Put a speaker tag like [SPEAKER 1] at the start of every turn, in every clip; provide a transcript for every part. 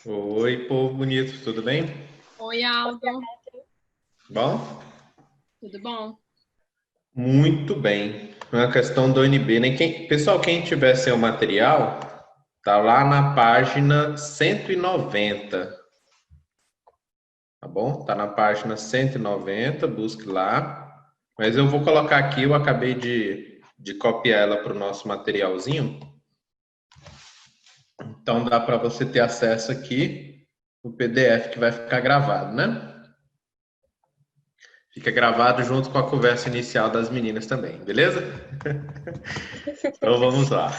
[SPEAKER 1] Oi, povo bonito, tudo bem?
[SPEAKER 2] Oi, Aldo.
[SPEAKER 1] Bom?
[SPEAKER 2] Tudo bom?
[SPEAKER 1] Muito bem. Na questão do ONB, né? Pessoal, quem tiver seu material, tá lá na página 190, tá bom? Tá na página 190, busque lá. Mas eu vou colocar aqui, eu acabei de copiar ela para o nosso materialzinho, então dá para você ter acesso aqui no PDF que vai ficar gravado, né? Fica gravado junto com a conversa inicial das meninas também, beleza? Então vamos lá.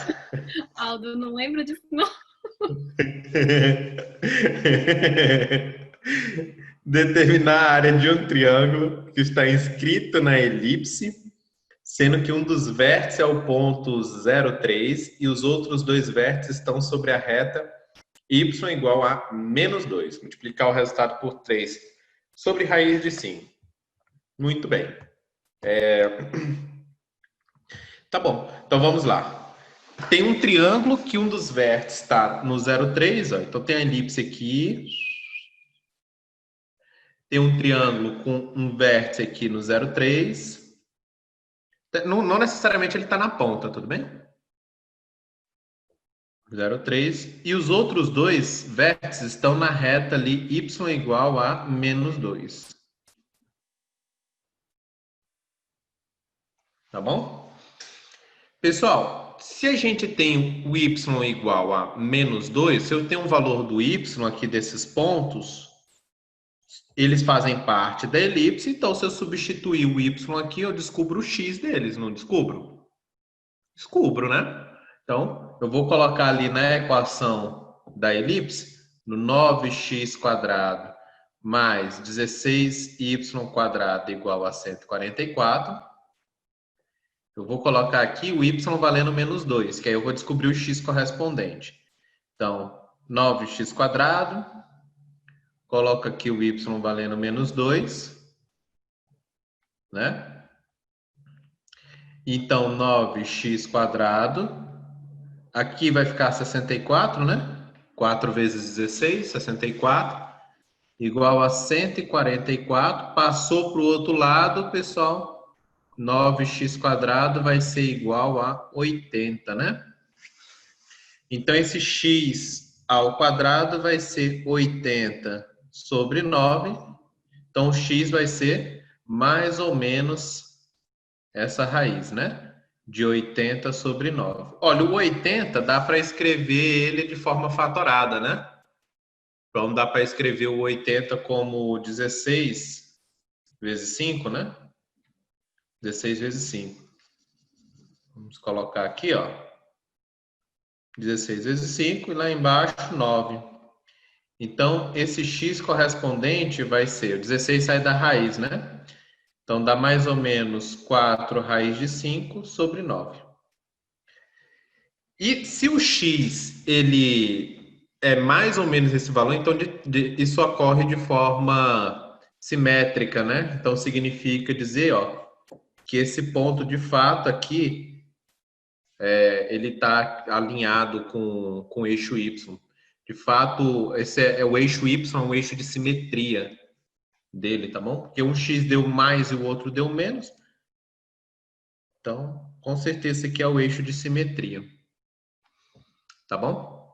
[SPEAKER 2] Aldo, não lembro disso, não.
[SPEAKER 1] Determinar a área de um triângulo que está inscrito na elipse, sendo que um dos vértices é o ponto 0,3 e os outros dois vértices estão sobre a reta y igual a menos 2. Multiplicar o resultado por 3 sobre raiz de 5. Muito bem. Tá bom, então vamos lá. Tem um triângulo que um dos vértices está no 0,3, ó. Então tem a elipse aqui. Tem um triângulo com um vértice aqui no 0,3. Não necessariamente ele está na ponta, tudo bem? 0,3. E os outros dois vértices estão na reta ali y igual a menos 2. Tá bom? Pessoal, se a gente tem o y igual a menos 2, se eu tenho um valor do y aqui desses pontos, eles fazem parte da elipse, então se eu substituir o y aqui, eu descubro o x deles, não descubro? Descubro, né? Então, eu vou colocar ali na equação da elipse, no 9x² mais 16y² igual a 144. Eu vou colocar aqui o y valendo menos 2, que aí eu vou descobrir o x correspondente. Então, 9x², coloca aqui o y valendo menos 2, né? Então, 9x², aqui vai ficar 64, né? 4 vezes 16, 64, igual a 144. Passou para o outro lado, pessoal, 9x² vai ser igual a 80, né? Então, esse x ao quadrado vai ser 80 sobre 9. Então, o x vai ser mais ou menos essa raiz, né? De 80 sobre 9. Olha, o 80 dá para escrever ele de forma fatorada, né? Então dá para escrever o 80 como 16 vezes 5, né? 16 vezes 5. Vamos colocar aqui, ó. 16 vezes 5 e lá embaixo 9. Então, esse x correspondente vai ser, o 16 sai da raiz, né? Então, dá mais ou menos 4 raiz de 5 sobre 9. E se o x ele é mais ou menos esse valor, então isso ocorre de forma simétrica, né? Então significa dizer, ó, que esse ponto de fato aqui ele está alinhado com o eixo y. De fato, esse é o eixo y, é um eixo de simetria dele, tá bom? Porque um x deu mais e o outro deu menos. Então, com certeza, esse aqui é o eixo de simetria, tá bom?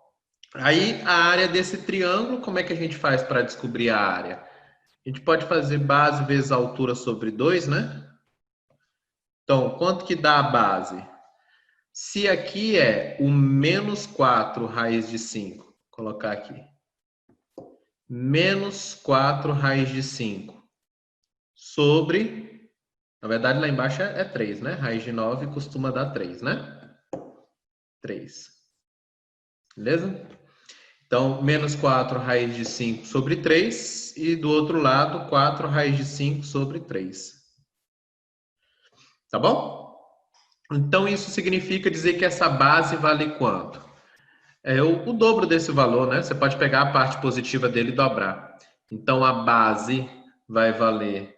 [SPEAKER 1] Aí, a área desse triângulo, como é que a gente faz para descobrir a área? A gente pode fazer base vezes a altura sobre 2, né? Então, quanto que dá a base? Se aqui é o menos 4 raiz de 5, vou colocar aqui. Menos 4 raiz de 5 sobre... Na verdade, lá embaixo é 3, né? Raiz de 9 costuma dar 3, né? 3. Beleza? Então, menos 4 raiz de 5 sobre 3. E do outro lado, 4 raiz de 5 sobre 3. Tá bom? Então, isso significa dizer que essa base vale quanto? É o dobro desse valor, né? Você pode pegar a parte positiva dele e dobrar. Então, a base vai valer,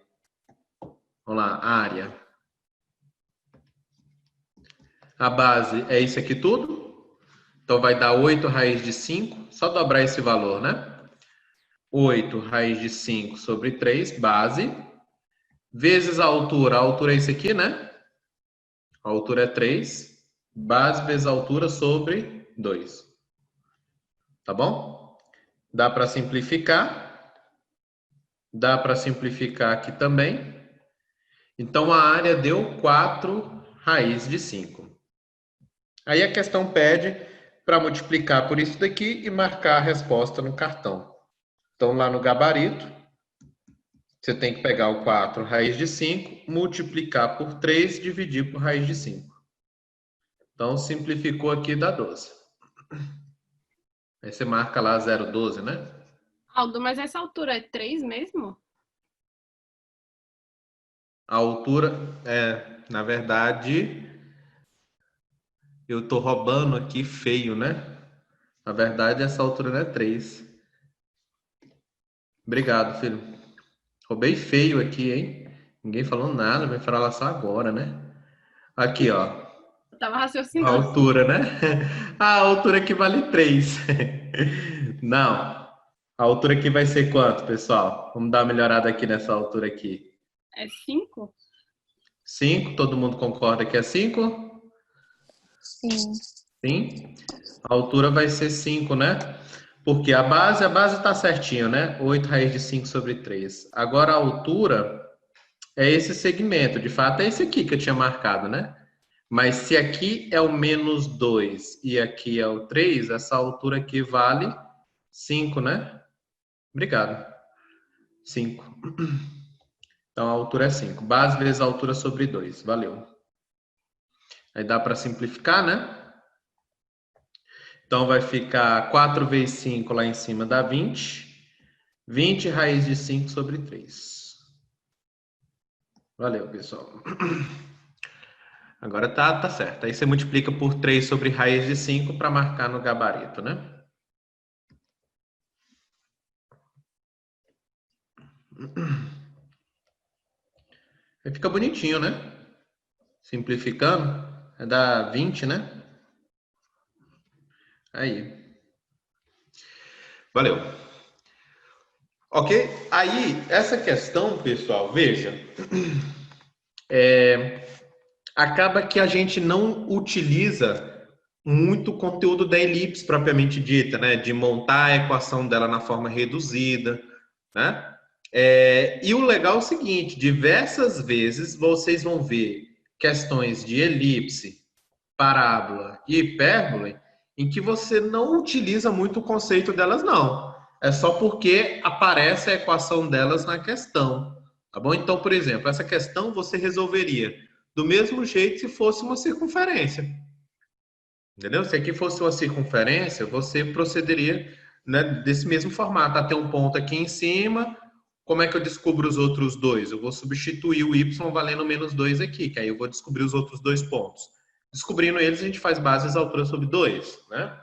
[SPEAKER 1] vamos lá, área. A base é isso aqui tudo. Então, vai dar 8 raiz de 5. Só dobrar esse valor, né? 8 raiz de 5 sobre 3, base. Vezes a altura. A altura é isso aqui, né? A altura é 3. Base vezes a altura sobre 2. Tá bom? Dá para simplificar. Dá para simplificar aqui também. Então, a área deu 4 raiz de 5. Aí a questão pede para multiplicar por isso daqui e marcar a resposta no cartão. Então, lá no gabarito, você tem que pegar o 4 raiz de 5, multiplicar por 3, dividir por raiz de 5. Então, simplificou aqui, dá 12. Aí você marca lá 0,12, né?
[SPEAKER 2] Aldo, mas essa altura é 3 mesmo?
[SPEAKER 1] A altura, na verdade, eu tô roubando aqui feio, né? Na verdade, essa altura não é 3. Obrigado, filho. Roubei feio aqui, hein? Ninguém falou nada, vai falar só agora, né? Aqui, ó.
[SPEAKER 2] Eu tava
[SPEAKER 1] A
[SPEAKER 2] raciocinando.
[SPEAKER 1] altura, né? A altura aqui vale 3. Não. A altura aqui vai ser quanto, pessoal? Vamos dar uma melhorada aqui nessa altura aqui.
[SPEAKER 2] É 5?
[SPEAKER 1] 5, todo mundo concorda que é 5?
[SPEAKER 3] Sim.
[SPEAKER 1] Sim. A altura vai ser 5, né? Porque a base tá certinho, né? 8 raiz de 5 sobre 3. Agora a altura é esse segmento. De fato, é esse aqui que eu tinha marcado, né? Mas se aqui é o menos 2 e aqui é o 3, essa altura aqui vale 5, né? Obrigado. 5. Então a altura é 5. Base vezes a altura sobre 2. Valeu. Aí dá para simplificar, né? Então vai ficar 4 vezes 5 lá em cima dá 20. 20 raiz de 5 sobre 3. Valeu, pessoal. Agora tá certo. Aí você multiplica por 3 sobre raiz de 5 para marcar no gabarito, né? Aí fica bonitinho, né? Simplificando, vai dar 20, né? Aí. Valeu. Ok? Aí, essa questão, pessoal, veja. Acaba que a gente não utiliza muito conteúdo da elipse propriamente dita, né? De montar a equação dela na forma reduzida, né? E o legal é o seguinte, diversas vezes vocês vão ver questões de elipse, parábola e hipérbole em que você não utiliza muito o conceito delas, não. É só porque aparece a equação delas na questão, tá bom? Então, por exemplo, essa questão você resolveria do mesmo jeito se fosse uma circunferência. Entendeu? Se aqui fosse uma circunferência, você procederia, né, desse mesmo formato. Até um ponto aqui em cima, como é que eu descubro os outros dois? Eu vou substituir o y valendo menos 2 aqui, que aí eu vou descobrir os outros dois pontos. Descobrindo eles, a gente faz bases à altura sobre 2, né?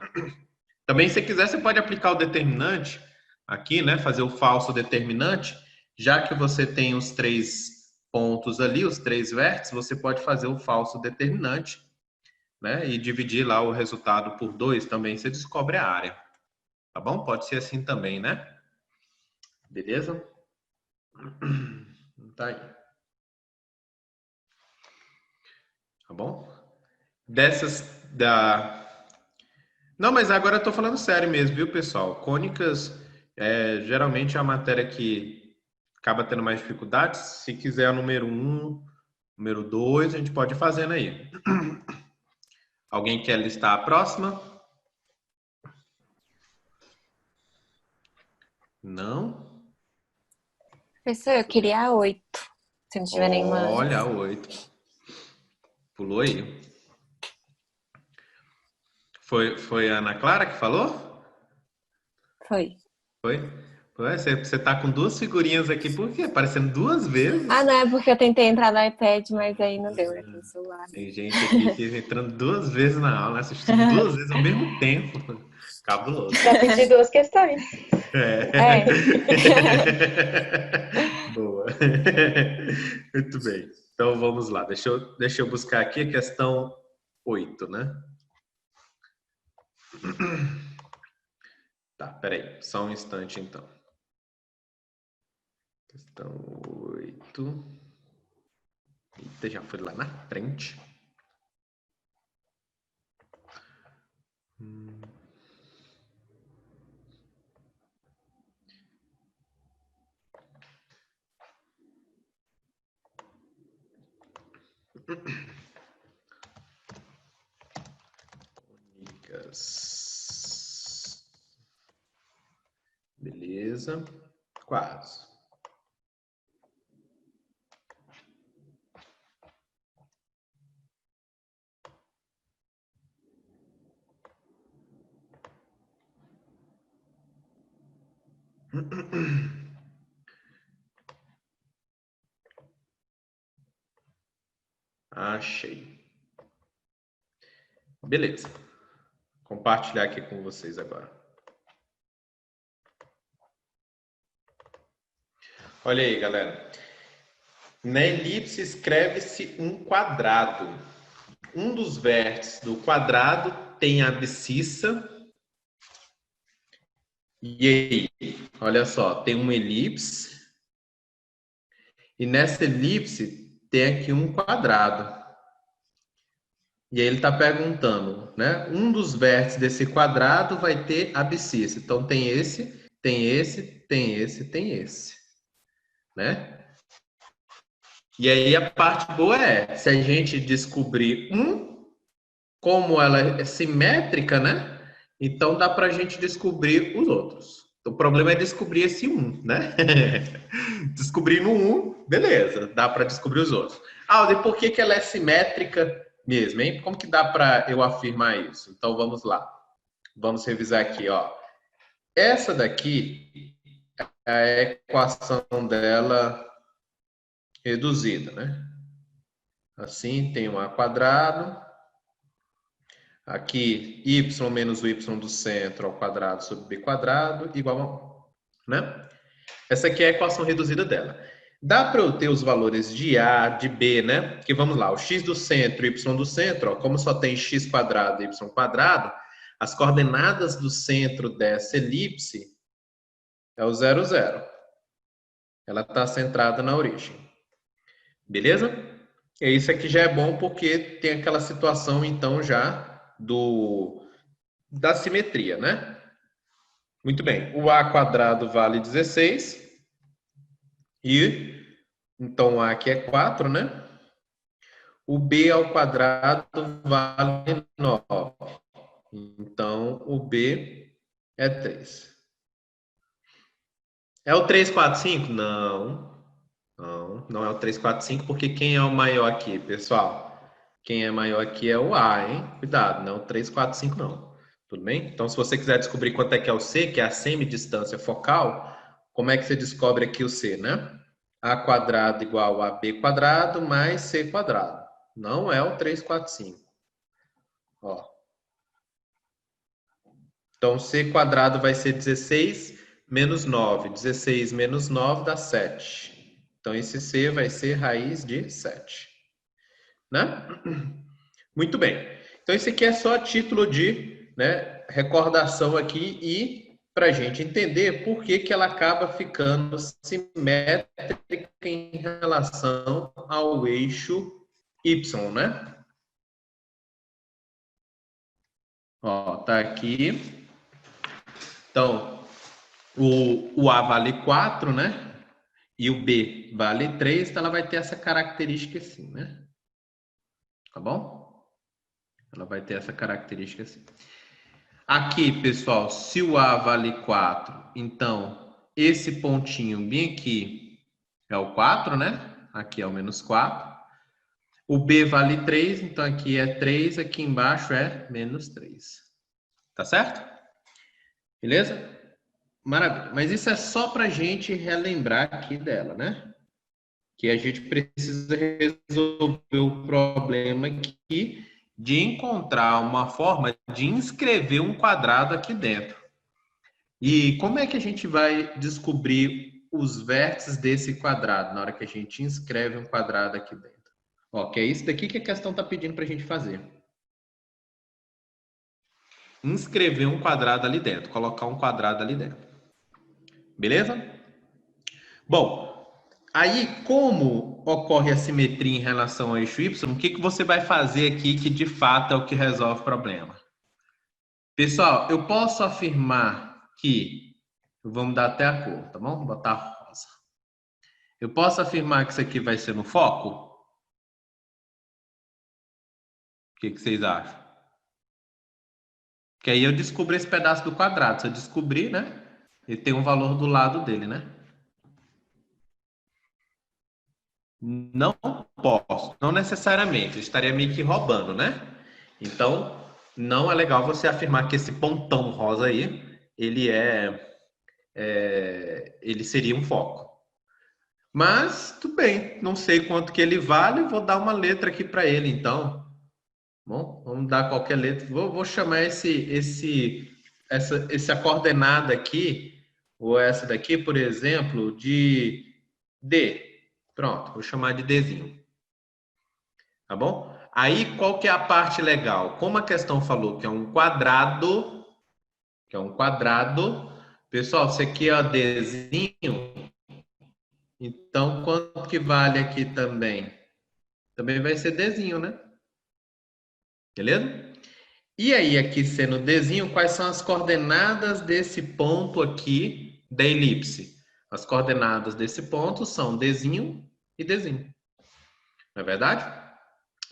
[SPEAKER 1] Também, se quiser, você pode aplicar o determinante aqui, né? Fazer o falso determinante. Já que você tem os 3 pontos ali, os 3 vértices, você pode fazer o falso determinante, né? E dividir lá o resultado por 2 também, você descobre a área. Tá bom? Pode ser assim também, né? Beleza? Tá aí. Tá bom? Não, mas agora eu tô falando sério mesmo, viu, pessoal? Cônicas geralmente é a matéria que acaba tendo mais dificuldades. Se quiser o número 1, número 2, a gente pode ir fazendo aí. Alguém quer listar a próxima? Não?
[SPEAKER 3] Professor, eu queria a 8. Se não tiver nenhuma.
[SPEAKER 1] Olha, a 8. Pulou aí. Foi a Ana Clara que falou?
[SPEAKER 3] Foi.
[SPEAKER 1] Foi? Você tá com 2 figurinhas aqui, por quê? Aparecendo 2 vezes?
[SPEAKER 3] Ah, não, é porque eu tentei entrar no iPad, mas aí não deu, né? No celular.
[SPEAKER 1] Tem gente aqui que entrando 2 vezes na aula, assistindo 2 vezes ao mesmo tempo. Cabuloso.
[SPEAKER 4] Pra pedir 2 questões.
[SPEAKER 3] É.
[SPEAKER 1] Boa. Muito bem. Então vamos lá. Deixa eu buscar aqui a questão 8, né? Tá, peraí. Só um instante, então. Questão 8. Eita, já foi lá na frente. Cônicas. Beleza. Quase. Achei. Beleza. Compartilhar aqui com vocês agora. Olha aí, galera. Na elipse escreve-se um quadrado. Um dos vértices do quadrado tem a abscissa. E aí, olha só, tem uma elipse. E nessa elipse tem aqui um quadrado. E aí ele está perguntando, né? Um dos vértices desse quadrado vai ter abscissa. Então tem esse, tem esse, tem esse, tem esse, né? E aí a parte boa é, se a gente descobrir como ela é simétrica, né? Então dá para a gente descobrir os outros. O problema é descobrir esse né? Descobrindo beleza, dá para descobrir os outros. E por que ela é simétrica mesmo, hein? Como que dá para eu afirmar isso? Então vamos lá. Vamos revisar aqui, ó. Essa daqui é a equação dela reduzida, né? Assim, tem um a quadrado. Aqui, y menos o y do centro ao quadrado sobre b quadrado igual a 1, né? Essa aqui é a equação reduzida dela. Dá para eu ter os valores de A, de B, né? Porque vamos lá, o x do centro e y do centro, ó, como só tem x quadrado e y quadrado, as coordenadas do centro dessa elipse é o 0, 0. Ela está centrada na origem. Beleza? E isso aqui já é bom porque tem aquela situação, então, já da simetria, né? Muito bem. O A quadrado vale 16. E, então, A aqui é 4, né? O B ao quadrado vale 9. Então, o B é 3. É o 3, 4, 5? Não. Não é o 3, 4, 5, porque quem é o maior aqui, pessoal? Quem é maior aqui é o A, hein? Cuidado, não é o 3, 4, 5, não. Tudo bem? Então, se você quiser descobrir quanto é que é o C, que é a semidistância focal, como é que você descobre aqui o C, né? A quadrado igual a B quadrado mais C quadrado. Não é o 3, 4, 5. Ó. Então, C quadrado vai ser 16 menos 9. 16 menos 9 dá 7. Então, esse C vai ser raiz de 7. Né? Muito bem. Então, isso aqui é só título de, né, recordação aqui e para a gente entender por que ela acaba ficando simétrica em relação ao eixo Y, né? Ó, tá aqui. Então, o A vale 4, né? E o B vale 3, então ela vai ter essa característica assim, né? Tá bom? Ela vai ter essa característica assim. Aqui, pessoal, se o A vale 4, então esse pontinho bem aqui é o 4, né? Aqui é o menos 4. O B vale 3, então aqui é 3, aqui embaixo é menos 3. Tá certo? Beleza? Maravilha. Mas isso é só para a gente relembrar aqui dela, né? Que a gente precisa resolver o problema aqui de encontrar uma forma de inscrever um quadrado aqui dentro. E como é que a gente vai descobrir os vértices desse quadrado na hora que a gente inscreve um quadrado aqui dentro? Ó, que é isso daqui que a questão está pedindo para a gente fazer. inscrever um quadrado ali dentro, colocar um quadrado ali dentro. Beleza? Bom, aí como ocorre a simetria em relação ao eixo Y, o que você vai fazer aqui que de fato é o que resolve o problema? Pessoal, eu posso afirmar que, vamos dar até a cor, tá bom? Vou botar rosa. Eu posso afirmar que isso aqui vai ser no foco? O que vocês acham? Porque aí eu descubro esse pedaço do quadrado. Se eu descobrir, né? Ele tem um valor do lado dele, né? Não posso, não necessariamente. Eu estaria meio que roubando, né? Então, não é legal você afirmar que esse pontão rosa aí, ele ele seria um foco. Mas, tudo bem. Não sei quanto que ele vale. Vou dar uma letra aqui para ele, então. Bom, vamos dar qualquer letra. Vou chamar essa coordenada aqui, ou essa daqui, por exemplo, de D. Pronto, vou chamar de Dzinho. Tá bom? Aí, qual que é a parte legal? Como a questão falou que é um quadrado, pessoal, isso aqui é Dzinho, então quanto que vale aqui também? Também vai ser Dzinho, né? Beleza? E aí, aqui sendo Dzinho, quais são as coordenadas desse ponto aqui da elipse? As coordenadas desse ponto são Dzinho e Dzinho. Não é verdade?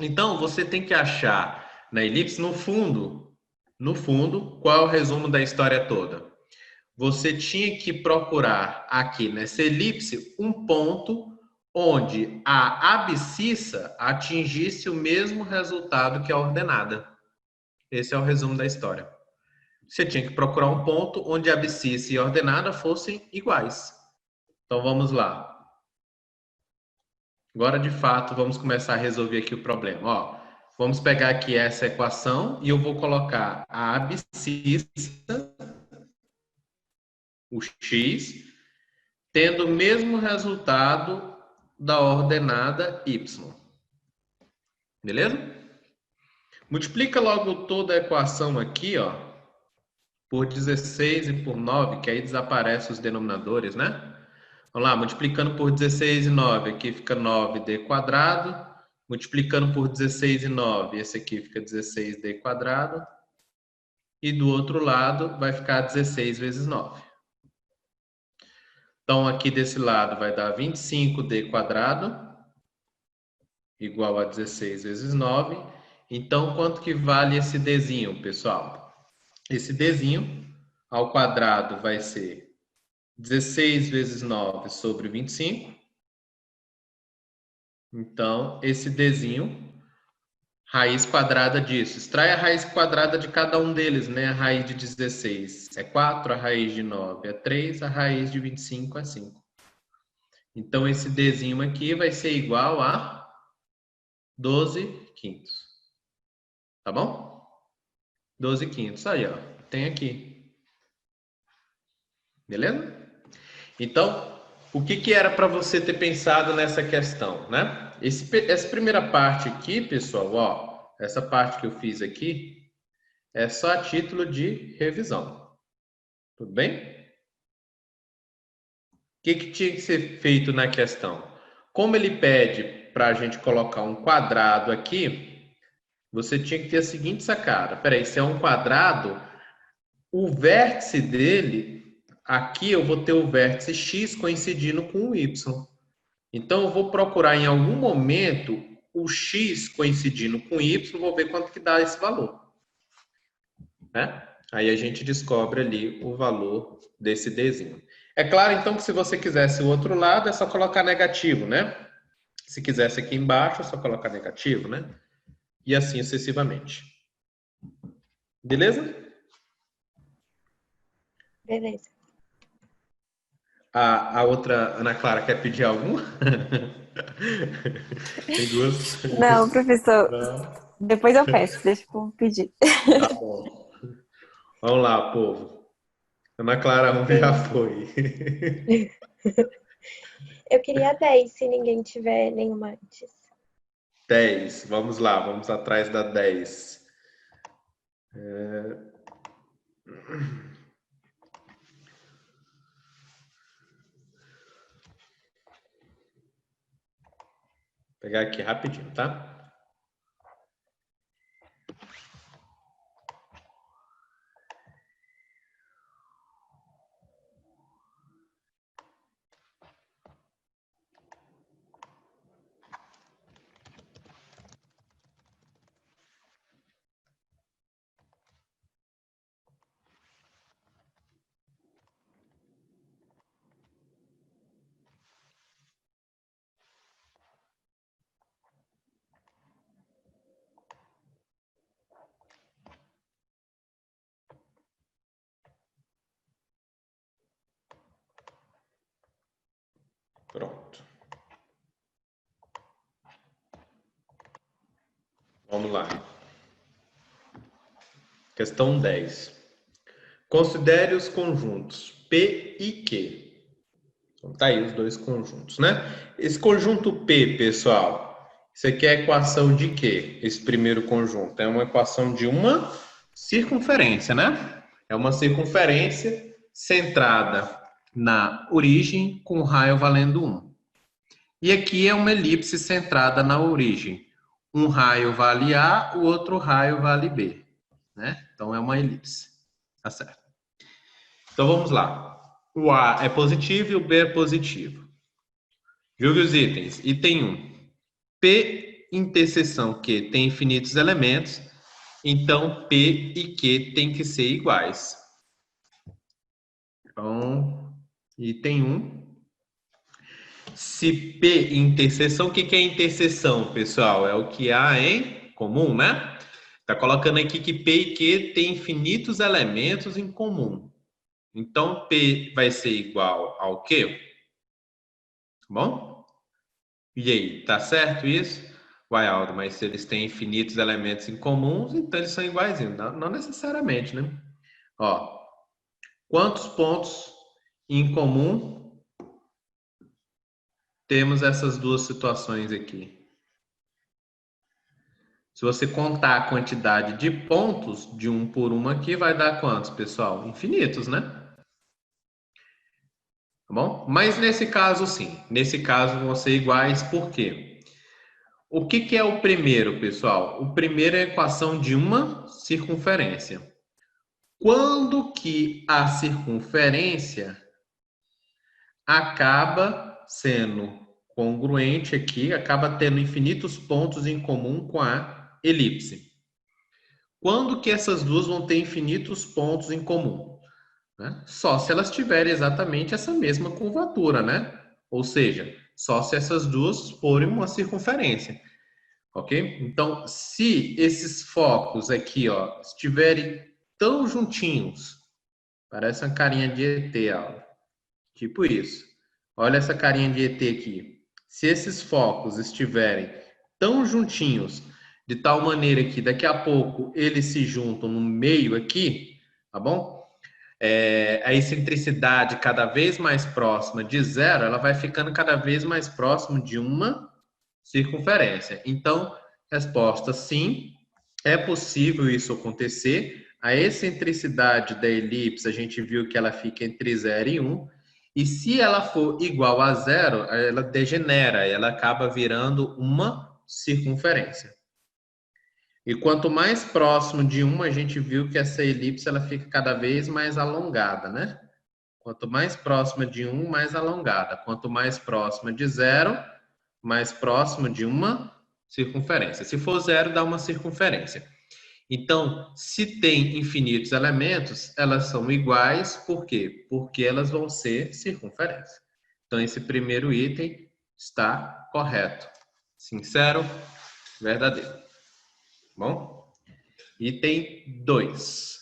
[SPEAKER 1] Então, você tem que achar na elipse, no fundo, qual é o resumo da história toda? Você tinha que procurar aqui nessa elipse um ponto onde a abscissa atingisse o mesmo resultado que a ordenada. Esse é o resumo da história. Você tinha que procurar um ponto onde a abscissa e a ordenada fossem iguais. Então vamos lá. Agora, de fato, vamos começar a resolver aqui o problema. Ó, vamos pegar aqui essa equação e eu vou colocar a abscissa, o x, tendo o mesmo resultado da ordenada y. Beleza? Multiplica logo toda a equação aqui, ó, por 16 e por 9, que aí desaparece os denominadores, né? Vamos lá, multiplicando por 16 e 9, aqui fica 9d quadrado. Multiplicando por 16 e 9, esse aqui fica 16d quadrado. E do outro lado vai ficar 16 vezes 9. Então, aqui desse lado vai dar 25d quadrado, igual a 16 vezes 9. Então, quanto que vale esse dzinho, pessoal? Esse dzinho ao quadrado vai ser 16 vezes 9 sobre 25. Então, esse dzinho, raiz quadrada disso. Extrai a raiz quadrada de cada um deles, né? A raiz de 16 é 4, a raiz de 9 é 3, a raiz de 25 é 5. Então, esse dzinho aqui vai ser igual a 12 quintos. Tá bom? 12 quintos. Aí, ó. Tem aqui. Beleza? Então, o que era para você ter pensado nessa questão, né? Essa primeira parte aqui, pessoal, ó, essa parte que eu fiz aqui, é só a título de revisão. Tudo bem? O que tinha que ser feito na questão? Como ele pede para a gente colocar um quadrado aqui, você tinha que ter a seguinte sacada. Peraí, se é um quadrado, o vértice dele, aqui eu vou ter o vértice x coincidindo com o y. Então, eu vou procurar em algum momento o x coincidindo com o y, vou ver quanto que dá esse valor. Né? Aí a gente descobre ali o valor desse dzinho. É claro, então, que se você quisesse o outro lado, é só colocar negativo, né? Se quisesse aqui embaixo, é só colocar negativo, né? E assim sucessivamente. Beleza?
[SPEAKER 3] Beleza.
[SPEAKER 1] A outra, Ana Clara, quer pedir algum? Tem duas.
[SPEAKER 3] Não, professor,
[SPEAKER 1] Não.
[SPEAKER 3] depois eu peço, deixa eu pedir.
[SPEAKER 1] Tá bom. Vamos lá, povo. Ana Clara, já foi.
[SPEAKER 4] Eu queria 10, se ninguém tiver nenhuma antes.
[SPEAKER 1] 10. Vamos lá, vamos atrás da 10. Vou pegar aqui rapidinho, tá? Pronto. Vamos lá. Questão 10. Considere os conjuntos P e Q. Então, tá aí os dois conjuntos, né? Esse conjunto P, pessoal, isso aqui é a equação de quê? Esse primeiro conjunto é uma equação de uma circunferência, né? É uma circunferência centrada na origem com raio valendo 1. E aqui é uma elipse centrada na origem. Um raio vale A, o outro raio vale B, né? Então é uma elipse. Tá certo. Então vamos lá. O A é positivo e o B é positivo. Julgue os itens. Item 1. P interseção Q tem infinitos elementos, então P e Q têm que ser iguais. Então, item 1. Se P interseção, o que é interseção, pessoal? É o que há em comum, né? Tá colocando aqui que P e Q têm infinitos elementos em comum. Então, P vai ser igual ao Q. Tá bom? E aí, tá certo isso? Uai, Aldo, mas se eles têm infinitos elementos em comuns, então eles são iguaizinhos. Não necessariamente, né? Ó, quantos pontos em comum temos essas duas situações aqui? Se você contar a quantidade de pontos de um por um aqui, vai dar quantos, pessoal? Infinitos, né? Tá bom? Mas nesse caso, sim. Nesse caso vão ser iguais, por quê? O que é o primeiro, pessoal? O primeiro é a equação de uma circunferência. Quando que a circunferência acaba sendo congruente aqui, acaba tendo infinitos pontos em comum com a elipse? Quando que essas duas vão ter infinitos pontos em comum? Né? Só se elas tiverem exatamente essa mesma curvatura, né? Ou seja, só se essas duas forem uma circunferência. Ok? Então, se esses focos aqui, ó, estiverem tão juntinhos, parece uma carinha de ET, ó, tipo isso. Olha essa carinha de ET aqui. Se esses focos estiverem tão juntinhos, de tal maneira que daqui a pouco eles se juntam no meio aqui, tá bom? A excentricidade cada vez mais próxima de zero, ela vai ficando cada vez mais próximo de uma circunferência. Então, resposta sim, é possível isso acontecer. A excentricidade da elipse, a gente viu que ela fica entre 0 e 1. E se ela for igual a zero, ela degenera, ela acaba virando uma circunferência. E quanto mais próximo de 1, a gente viu que essa elipse ela fica cada vez mais alongada, né? Quanto mais próxima de 1, mais alongada. Quanto mais próxima de zero, mais próximo de uma circunferência. Se for zero, dá uma circunferência. Então, se tem infinitos elementos, elas são iguais, por quê? Porque elas vão ser circunferência. Então, esse primeiro item está correto. Sincero, verdadeiro. Bom? Item 2.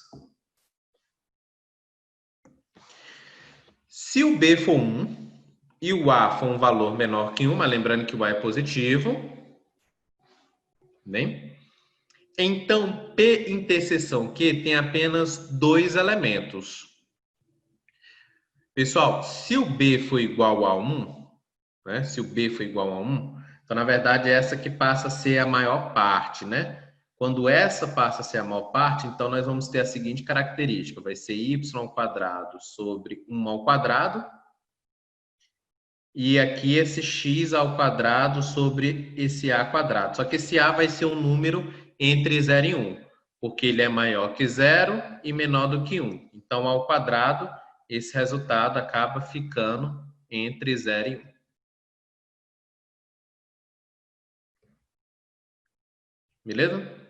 [SPEAKER 1] Se o B for 1 e o A for um valor menor que 1, lembrando que o A é positivo, bem? Então, P interseção Q tem apenas dois elementos. Pessoal, se o B for igual a 1, né? Se o B for igual a 1, então, na verdade, essa que passa a ser a maior parte, né? Quando essa passa a ser a maior parte, então nós vamos ter a seguinte característica. Vai ser y² sobre 1². E aqui esse x² sobre esse a². Só que esse a vai ser um número entre 0 e 1. Porque ele é maior que 0 e menor do que 1. Então, ao quadrado, esse resultado acaba ficando entre 0 e 1. Beleza?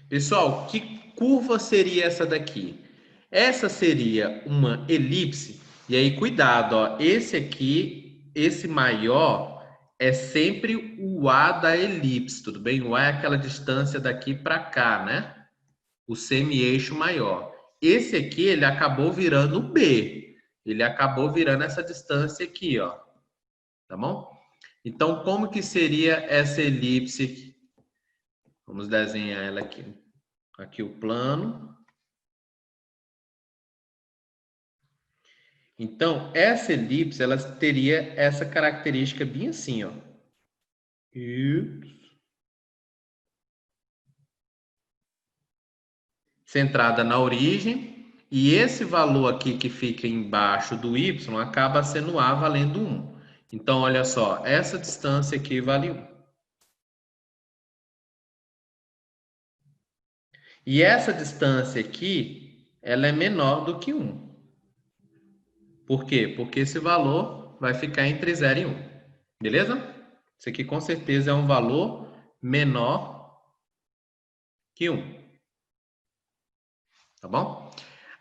[SPEAKER 1] Pessoal, que curva seria essa daqui? Essa seria uma elipse. E aí, cuidado, ó, esse aqui, esse maior, é sempre o A da elipse, tudo bem? O A é aquela distância daqui para cá, né? O semi-eixo maior. Esse aqui, ele acabou virando o B. Ele acabou virando essa distância aqui, ó. Tá bom? Então, como que seria essa elipse aqui? Vamos desenhar ela aqui. Aqui o plano. Então, essa elipse, ela teria essa característica bem assim, ó. Centrada na origem. E esse valor aqui que fica embaixo do y acaba sendo A valendo 1. Então, olha só, essa distância aqui vale 1. E essa distância aqui, ela é menor do que 1. Por quê? Porque esse valor vai ficar entre 0 e 1. Beleza? Isso aqui com certeza é um valor menor que 1. Tá bom?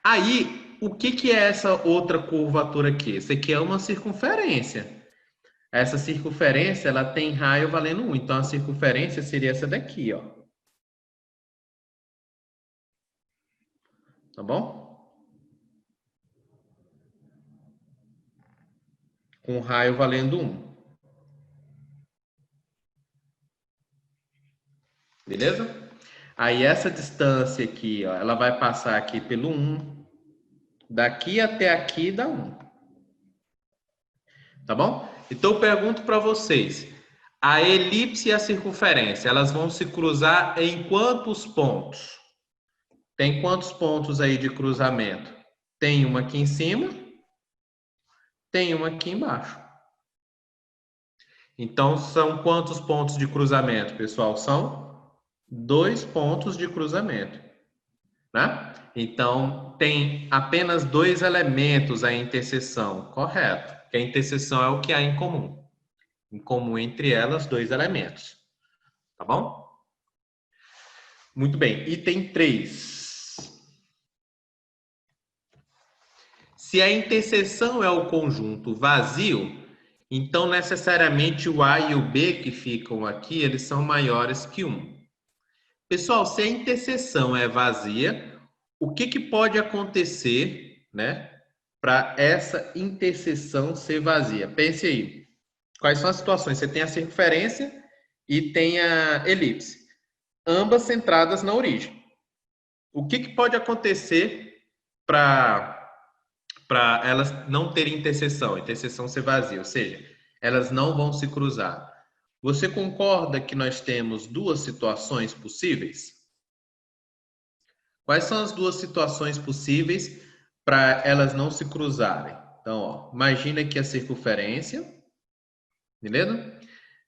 [SPEAKER 1] Aí, o que é essa outra curvatura aqui? Isso aqui é uma circunferência. Essa circunferência, ela tem raio valendo 1. Então, a circunferência seria essa daqui, ó. Tá bom? Com raio valendo 1. Beleza? Aí, essa distância aqui, ó, ela vai passar aqui pelo 1. Daqui até aqui dá 1. Tá bom? Então, eu pergunto para vocês. A elipse e a circunferência, elas vão se cruzar em quantos pontos? Tem quantos pontos aí de cruzamento? Tem uma aqui em cima, tem uma aqui embaixo. Então, são quantos pontos de cruzamento, pessoal? São 2 pontos de cruzamento, né? Então, tem apenas 2 elementos a interseção, correto? Porque a interseção é o que há em comum. Em comum entre elas, 2 elementos. Tá bom? Muito bem. Item 3. Se a interseção é o conjunto vazio, então necessariamente o A e o B que ficam aqui, eles são maiores que 1. Pessoal, se a interseção é vazia, o que pode acontecer, né, para essa interseção ser vazia? Pense aí. Quais são as situações? Você tem a circunferência e tem a elipse, ambas centradas na origem. O que pode acontecer para elas não terem interseção, a interseção ser vazia, ou seja, elas não vão se cruzar? Você concorda que nós temos 2 situações possíveis? Quais são as 2 situações possíveis para elas não se cruzarem? Então, ó, imagina aqui a circunferência, beleza?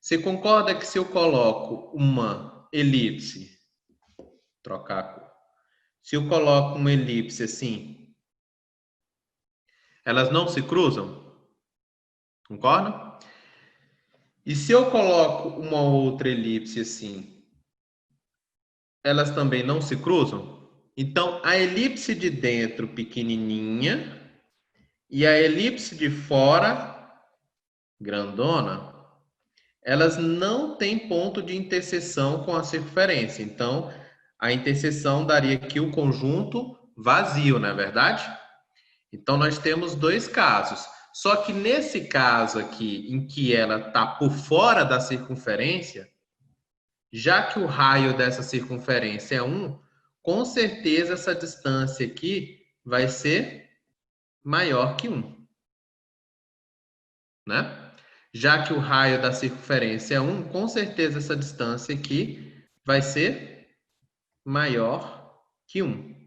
[SPEAKER 1] Você concorda que se eu coloco uma elipse, trocar a cor, se eu coloco uma elipse assim, elas não se cruzam? Concorda? E se eu coloco uma outra elipse assim, elas também não se cruzam? Então, a elipse de dentro pequenininha e a elipse de fora grandona, elas não têm ponto de interseção com a circunferência. Então, a interseção daria aqui o conjunto vazio, não é verdade? Então, nós temos 2 casos. Só que nesse caso aqui, em que ela está por fora da circunferência, já que o raio dessa circunferência é 1, com certeza essa distância aqui vai ser maior que 1. Né? Já que o raio da circunferência é 1, com certeza essa distância aqui vai ser maior que 1.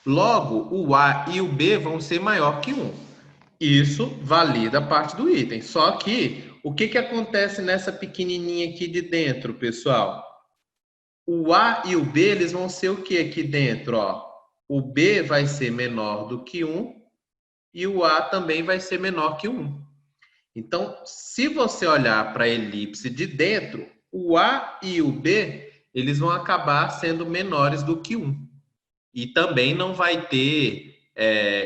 [SPEAKER 1] Logo, o A e o B vão ser maior que 1. Isso valida a parte do item. Só que, o que acontece nessa pequenininha aqui de dentro, pessoal? O A e o B, eles vão ser o que aqui dentro? Ó? O B vai ser menor do que 1 e o A também vai ser menor que 1. Então, se você olhar para a elipse de dentro, o A e o B, eles vão acabar sendo menores do que 1. E também não vai ter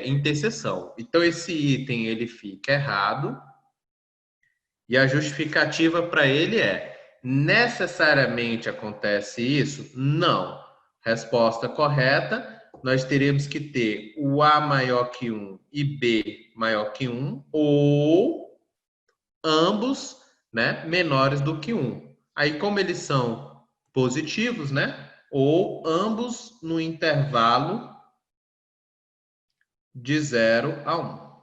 [SPEAKER 1] interseção. Então, esse item ele fica errado. E a justificativa para ele é: necessariamente acontece isso? Não. Resposta correta, nós teremos que ter o A maior que 1 e B maior que 1, ou ambos, né, menores do que 1. Aí, como eles são positivos, né, ou ambos no intervalo de 0 a 1.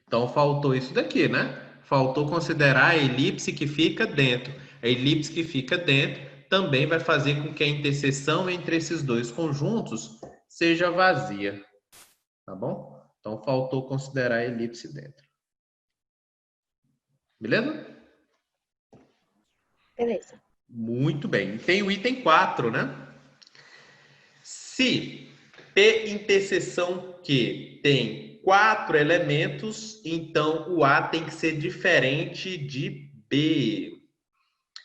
[SPEAKER 1] Então, faltou isso daqui, né? Faltou considerar a elipse que fica dentro. A elipse que fica dentro também vai fazer com que a interseção entre esses dois conjuntos seja vazia. Tá bom? Então, faltou considerar a elipse dentro. Beleza?
[SPEAKER 4] Beleza.
[SPEAKER 1] Muito bem. Tem o item 4, né? Se P interseção Q tem 4 elementos, então o A tem que ser diferente de B.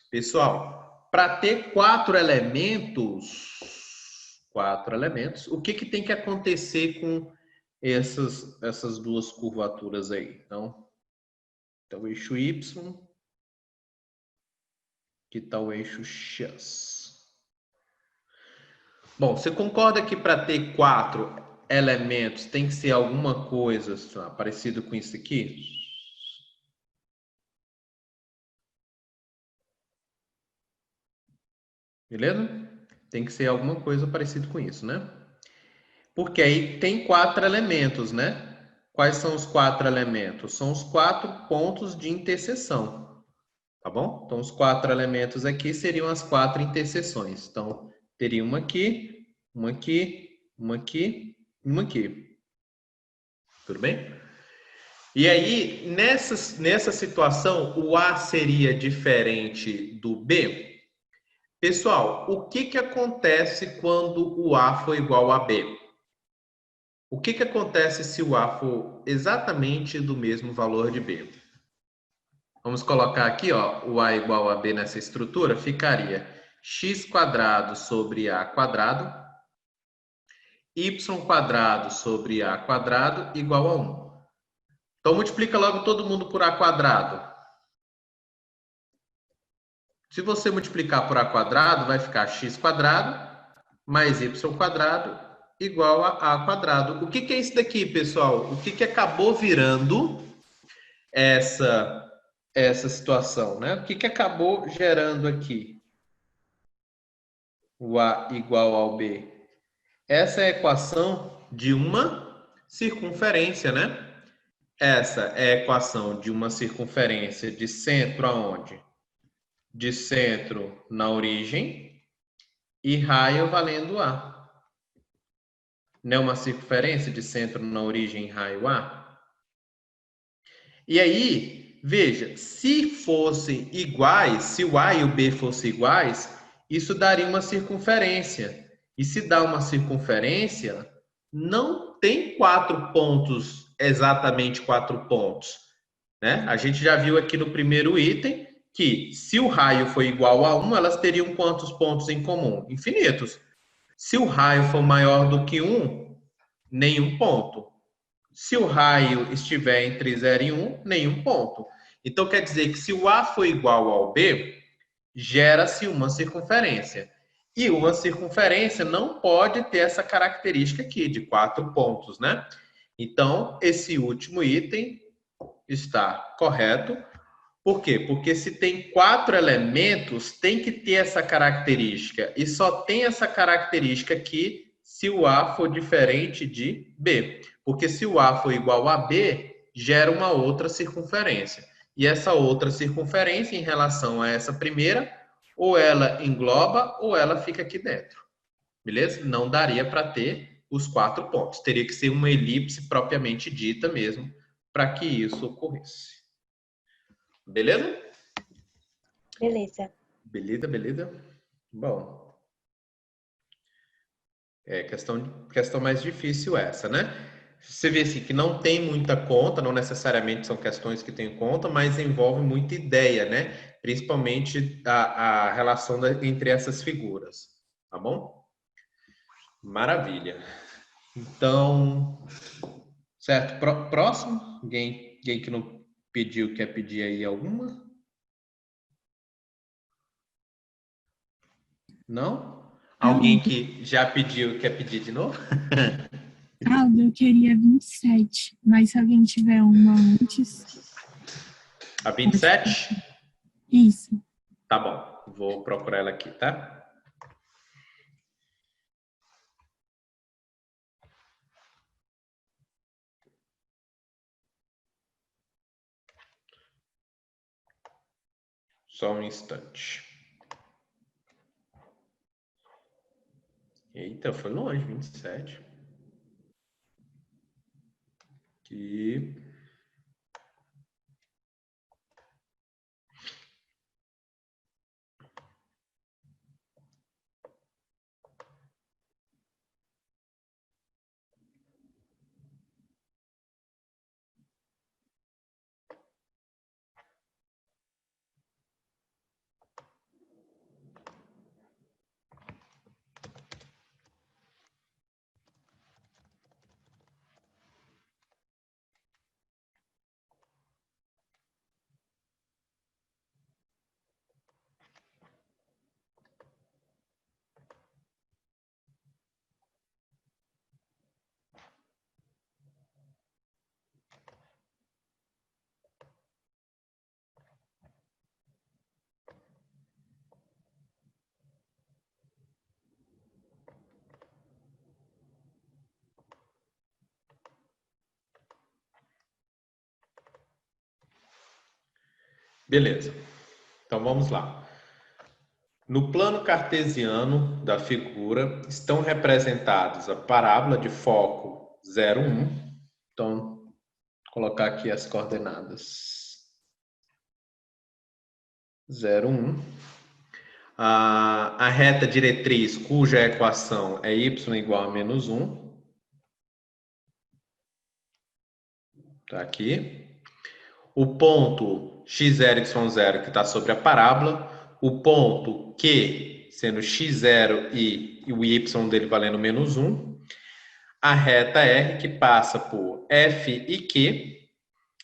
[SPEAKER 1] Pessoal, para ter 4 elementos, o que tem que acontecer com essas duas curvaturas aí? Então, o eixo Y, que está o eixo X. Bom, você concorda que para ter 4 elementos tem que ser alguma coisa parecido com isso aqui? Beleza? Tem que ser alguma coisa parecida com isso, né? Porque aí tem 4 elementos, né? Quais são os 4 elementos? São os 4 pontos de interseção. Tá bom? Então, os 4 elementos aqui seriam as 4 interseções. Então, teria uma aqui, uma aqui, uma aqui e uma aqui. Tudo bem? E aí, nessa situação, o A seria diferente do B? Pessoal, o que acontece quando o A for igual a B? O que acontece se o A for exatamente do mesmo valor de B? Vamos colocar aqui, ó, o A igual a B nessa estrutura, ficaria x² sobre A², y² sobre A² igual a 1. Então, multiplica logo todo mundo por A². Se você multiplicar por A², vai ficar x² mais y² igual a A². O que é isso daqui, pessoal? O que acabou virando essa situação, né? O que acabou gerando aqui? O A igual ao B. Essa é a equação de uma circunferência, né? Essa é a equação de uma circunferência de centro aonde? De centro na origem e raio valendo A. Não é uma circunferência de centro na origem e raio A? E aí, veja, se fossem iguais, se o A e o B fossem iguais, isso daria uma circunferência. E se dá uma circunferência, não tem 4 pontos, exatamente 4 pontos. Né? A gente já viu aqui no primeiro item que se o raio for igual a 1, elas teriam quantos pontos em comum? Infinitos. Se o raio for maior do que 1, nenhum ponto. Se o raio estiver entre 0 e 1, nenhum ponto. Então, quer dizer que se o A for igual ao B, gera-se uma circunferência. E uma circunferência não pode ter essa característica aqui, de 4 pontos, né? Então, esse último item está correto. Por quê? Porque se tem 4 elementos, tem que ter essa característica. E só tem essa característica aqui se o A for diferente de B. Porque se o A for igual a B, gera uma outra circunferência. E essa outra circunferência, em relação a essa primeira, Ou ela engloba ou ela fica aqui dentro. Beleza? Não daria para ter os 4 pontos. Teria que ser uma elipse propriamente dita mesmo para que isso ocorresse. Beleza?
[SPEAKER 4] Beleza.
[SPEAKER 1] Beleza, beleza. Bom. É questão mais difícil essa, né? Você vê assim que não tem muita conta, não necessariamente são questões que têm conta, mas envolve muita ideia, né? Principalmente a relação entre essas figuras, tá bom? Maravilha. Então, certo? Próximo? Alguém que não pediu, quer pedir aí alguma? Não? Alguém que já pediu, quer pedir de novo?
[SPEAKER 5] Aldo, eu queria 27, mas se alguém tiver uma antes.
[SPEAKER 1] A 27?
[SPEAKER 5] Isso.
[SPEAKER 1] Tá bom, vou procurar ela aqui, tá? Só um instante. Eita, foi longe, 27. Aqui. Beleza. Então vamos lá. No plano cartesiano da figura estão representados a parábola de foco 0, 1. Então, vou colocar aqui as coordenadas. 0, 1. A reta diretriz, cuja equação é y igual a menos 1. Tá aqui. O ponto x0, y0 que está sobre a parábola. O ponto Q sendo x0 e o y dele valendo menos 1. A reta R que passa por F e Q.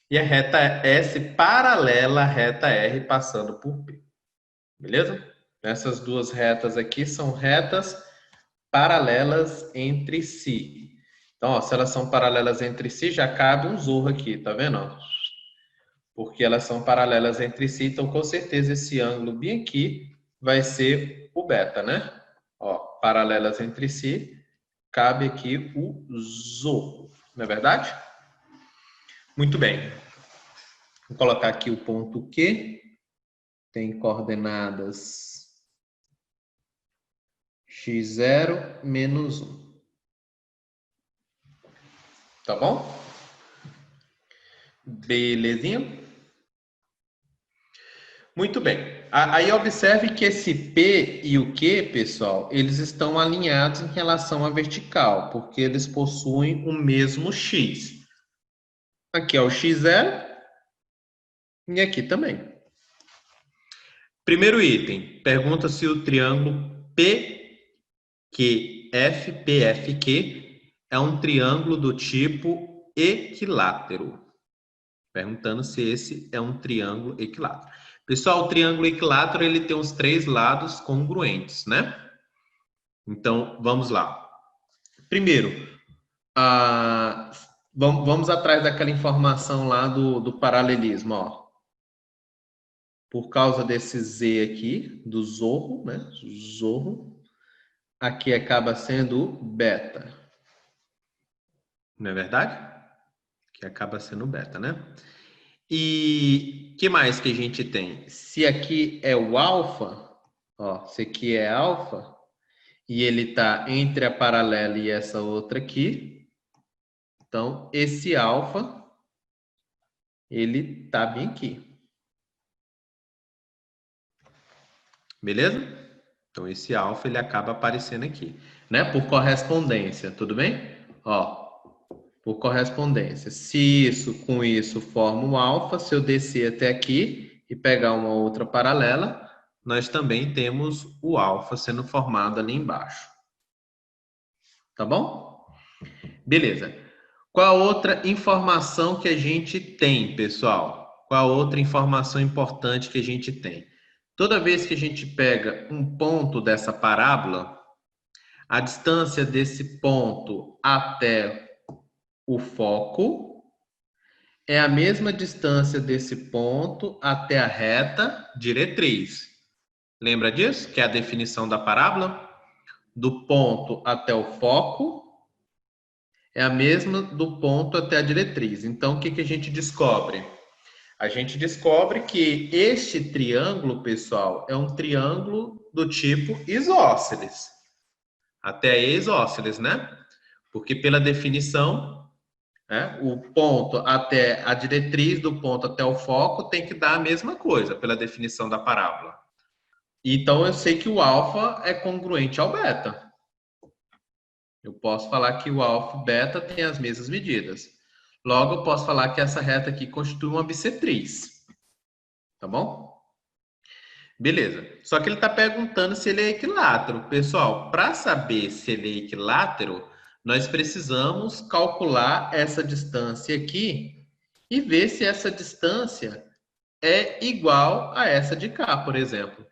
[SPEAKER 1] E a reta S paralela à reta R passando por P. Beleza? Essas duas retas aqui são retas paralelas entre si. Então, ó, se elas são paralelas entre si, já cabe um zorro aqui, tá vendo? Ó? Porque elas são paralelas entre si, então com certeza esse ângulo bem aqui vai ser o beta, né? Ó, paralelas entre si, cabe aqui o zorro, não é verdade? Muito bem. Vou colocar aqui o ponto Q, tem coordenadas x0 menos 1. Tá bom? Belezinha? Muito bem. Aí observe que esse P e o Q, pessoal, eles estão alinhados em relação à vertical, porque eles possuem o mesmo X. Aqui é o x0 e aqui também. Primeiro item, pergunta se o triângulo PQFPFQ é um triângulo do tipo equilátero. Perguntando se esse é um triângulo equilátero. Pessoal, o triângulo equilátero ele tem os 3 lados congruentes, né? Então, vamos lá. Primeiro, vamos atrás daquela informação lá do paralelismo, ó. Por causa desse Z aqui, do zorro, né? Zorro. Aqui acaba sendo beta. Não é verdade? Que acaba sendo beta, né? E que mais que a gente tem? Se aqui é o alfa, Ó, esse aqui é alfa. E ele está entre a paralela e essa outra aqui. Então, esse alfa, ele está bem aqui. Beleza? Então, esse alfa, ele acaba aparecendo aqui. Né? Por correspondência, tudo bem? Ó, por correspondência. Se isso com isso forma um alfa, se eu descer até aqui e pegar uma outra paralela, nós também temos o alfa sendo formado ali embaixo. Tá bom? Beleza. Qual outra informação que a gente tem, pessoal? Qual outra informação importante que a gente tem? Toda vez que a gente pega um ponto dessa parábola, a distância desse ponto até o foco é a mesma distância desse ponto até a reta diretriz. Lembra disso? Que é a definição da parábola? Do ponto até o foco é a mesma do ponto até a diretriz. Então, o que a gente descobre? A gente descobre que este triângulo, pessoal, é um triângulo do tipo isósceles. Até isósceles, né? Porque pela definição, né, o ponto até a diretriz do ponto até o foco tem que dar a mesma coisa, pela definição da parábola. Então, eu sei que o alfa é congruente ao beta. Eu posso falar que o alfa e o beta têm as mesmas medidas. Logo, eu posso falar que essa reta aqui constitui uma bissetriz. Tá bom? Beleza. Só que ele está perguntando se ele é equilátero. Pessoal, para saber se ele é equilátero, nós precisamos calcular essa distância aqui e ver se essa distância é igual a essa de cá, por exemplo.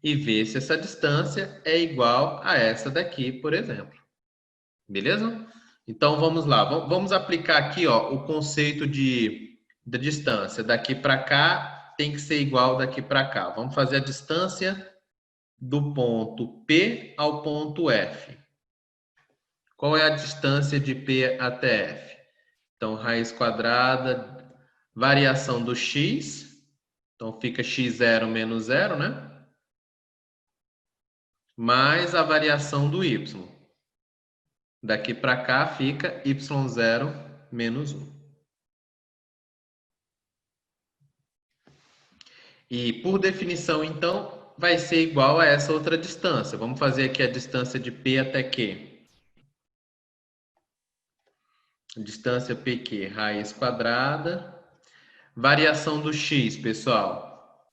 [SPEAKER 1] E ver se essa distância é igual a essa daqui, por exemplo. Beleza? Então, vamos lá. Vamos aplicar aqui, ó, o conceito da distância. Daqui para cá tem que ser igual daqui para cá. Vamos fazer a distância do ponto P ao ponto F. Qual é a distância de P até F? Então, raiz quadrada, variação do x. Então, fica x0 menos 0, né? Mais a variação do y. Daqui para cá fica y0 menos 1. E por definição, então, vai ser igual a essa outra distância. Vamos fazer aqui a distância de P até Q. Distância PQ, raiz quadrada. Variação do x, pessoal.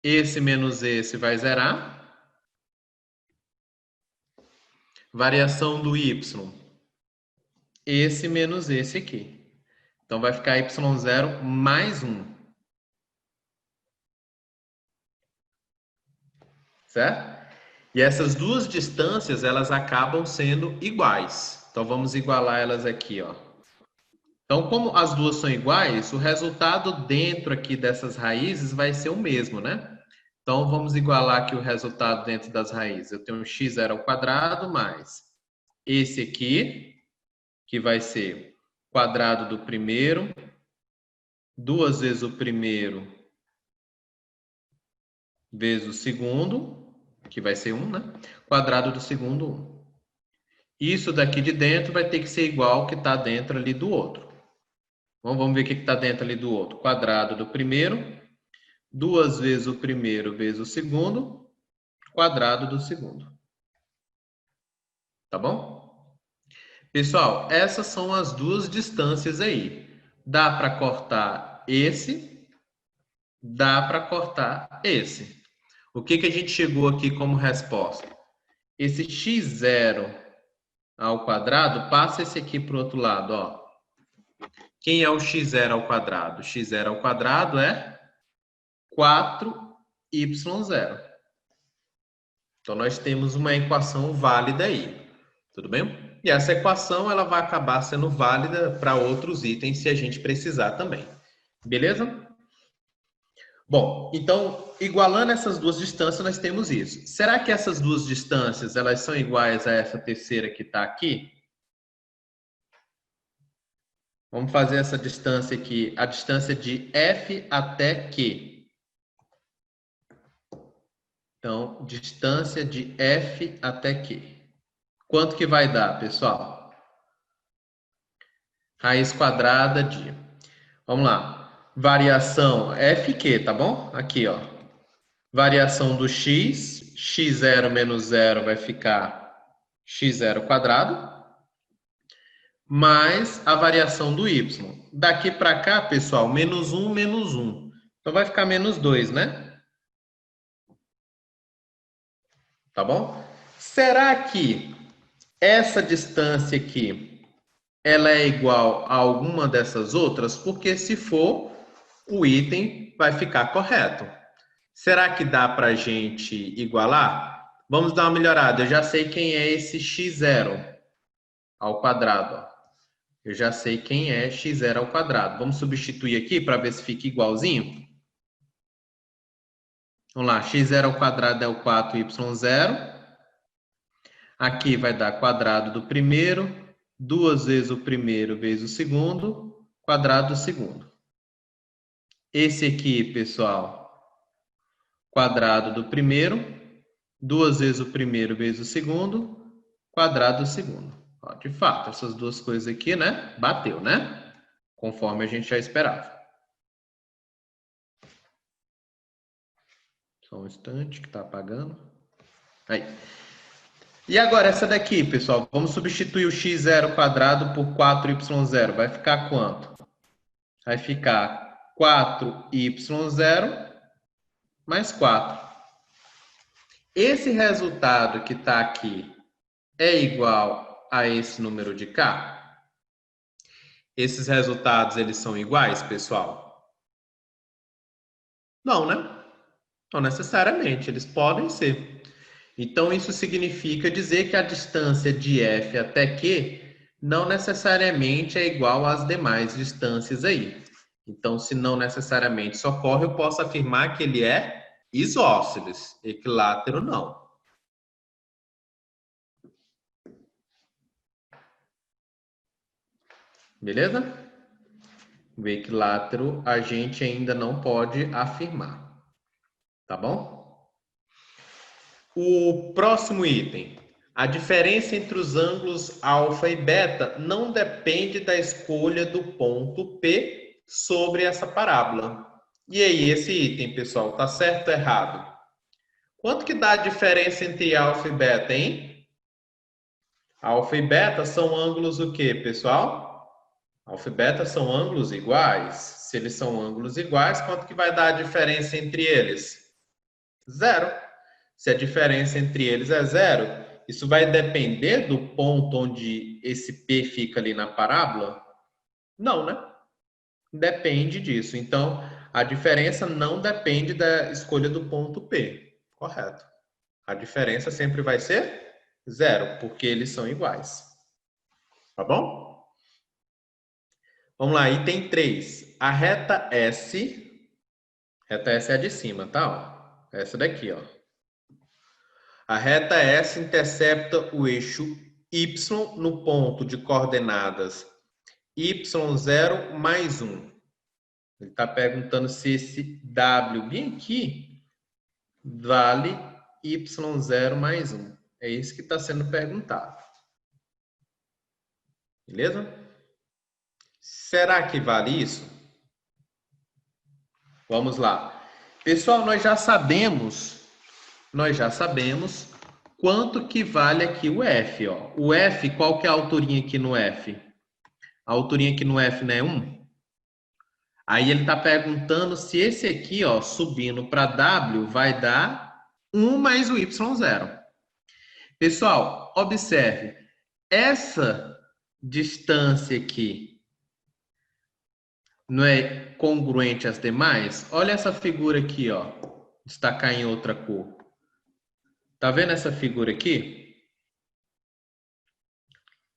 [SPEAKER 1] Esse menos esse vai zerar. Variação do y. Esse menos esse aqui. Então, vai ficar y0 mais 1. Certo? E essas duas distâncias, elas acabam sendo iguais. Então, vamos igualar elas aqui, ó. Então, como as duas são iguais, o resultado dentro aqui dessas raízes vai ser o mesmo, né? Então, vamos igualar aqui o resultado dentro das raízes. Eu tenho x0 ao quadrado mais esse aqui, que vai ser quadrado do primeiro, 2 vezes o primeiro vezes o segundo, que vai ser 1, né? Quadrado do segundo, 1. Isso daqui de dentro vai ter que ser igual ao que está dentro ali do outro. Então, vamos ver o que está dentro ali do outro. Quadrado do primeiro, 2 vezes o primeiro vezes o segundo, quadrado do segundo. Tá bom? Pessoal, essas são as duas distâncias aí. Dá para cortar esse, dá para cortar esse. O que a gente chegou aqui como resposta? Esse x0 ao quadrado, passa esse aqui para o outro lado, ó. Quem é o x0 ao quadrado? X0 ao quadrado é 4y0. Então, nós temos uma equação válida aí. Tudo bem? E essa equação ela vai acabar sendo válida para outros itens se a gente precisar também. Beleza? Bom, então, igualando essas duas distâncias, nós temos isso. Será que essas duas distâncias elas são iguais a essa terceira que está aqui? Vamos fazer essa distância aqui, a distância de F até Q. Então, distância de F até Q. Quanto que vai dar, pessoal? Raiz quadrada de... Vamos lá. Variação FQ, tá bom? Aqui, ó. Variação do x. x0 menos 0 vai ficar x0 quadrado. Mais a variação do y. Daqui para cá, pessoal, menos 1, menos 1. Então, vai ficar menos 2, né? Tá bom? Será que essa distância aqui, ela é igual a alguma dessas outras? Porque se for, o item vai ficar correto. Será que dá para a gente igualar? Vamos dar uma melhorada. Eu já sei quem é esse x0 ao quadrado, ó. Eu já sei quem é x0 ao quadrado. Vamos substituir aqui para ver se fica igualzinho. Vamos lá, x0 ao quadrado é o 4y0. Aqui vai dar quadrado do primeiro, 2 vezes o primeiro vezes o segundo, quadrado do segundo. Esse aqui, pessoal, quadrado do primeiro, 2 vezes o primeiro vezes o segundo, quadrado do segundo. Ó, de fato, essas duas coisas aqui, né? Bateu, né? Conforme a gente já esperava. Só um instante que está apagando. Aí. E agora essa daqui, pessoal. Vamos substituir o x0 quadrado por 4y0. Vai ficar quanto? Vai ficar 4y0 mais 4. Esse resultado que está aqui é igual a esse número de cá? Esses resultados, eles são iguais, pessoal? Não, né? Não necessariamente, eles podem ser. Então, isso significa dizer que a distância de F até Q não necessariamente é igual às demais distâncias aí. Então, se não necessariamente isso ocorre, eu posso afirmar que ele é isósceles, equilátero não. Beleza? O equilátero a gente ainda não pode afirmar. Tá bom? O próximo item. A diferença entre os ângulos alfa e beta não depende da escolha do ponto P sobre essa parábola. E aí, esse item, pessoal, tá certo ou errado? Quanto que dá a diferença entre alfa e beta, hein? Alfa e beta são ângulos o quê, pessoal? Alfa e beta são ângulos iguais. Se eles são ângulos iguais, quanto que vai dar a diferença entre eles? Zero. Se a diferença entre eles é zero, isso vai depender do ponto onde esse P fica ali na parábola? Não, né? Depende disso. Então, a diferença não depende da escolha do ponto P. Correto. A diferença sempre vai ser zero, porque eles são iguais. Tá bom? Vamos lá, item 3. A reta S é a de cima, tá? Ó, essa daqui, ó. A reta S intercepta o eixo Y no ponto de coordenadas y0 mais 1. Ele está perguntando se esse W bem aqui vale y0 mais 1. É isso que está sendo perguntado. Beleza? Será que vale isso? Vamos lá. Pessoal, nós já sabemos quanto que vale aqui o F, ó. O F, qual que é a alturinha aqui no F? A alturinha aqui no F não é 1? Aí ele está perguntando se esse aqui, ó, subindo para W, vai dar 1 mais o y0. Pessoal, observe. Essa distância aqui não é congruente às demais? Olha essa figura aqui, ó. Destacar em outra cor. Tá vendo essa figura aqui?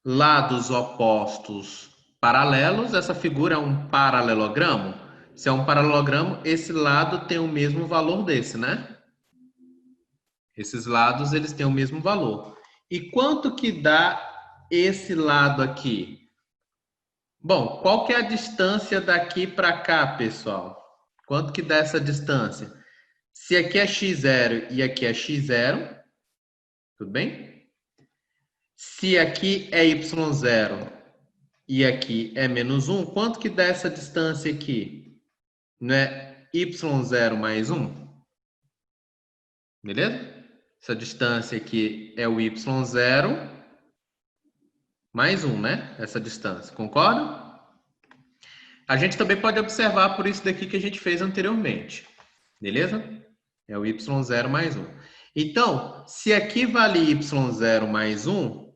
[SPEAKER 1] Lados opostos paralelos. Essa figura é um paralelogramo. Se é um paralelogramo, esse lado tem o mesmo valor desse, né? Esses lados, eles têm o mesmo valor. E quanto que dá esse lado aqui? Bom, qual que é a distância daqui para cá, pessoal? Quanto que dá essa distância? Se aqui é x0 e aqui é x0, tudo bem? Se aqui é y0 e aqui é menos 1, quanto que dá essa distância aqui? Não é y0 mais 1? Beleza? Essa distância aqui é o y0 mais 1, né? Essa distância, concorda? A gente também pode observar por isso daqui que a gente fez anteriormente. Beleza? É o y0 mais 1. Então, se aqui vale y0 mais 1,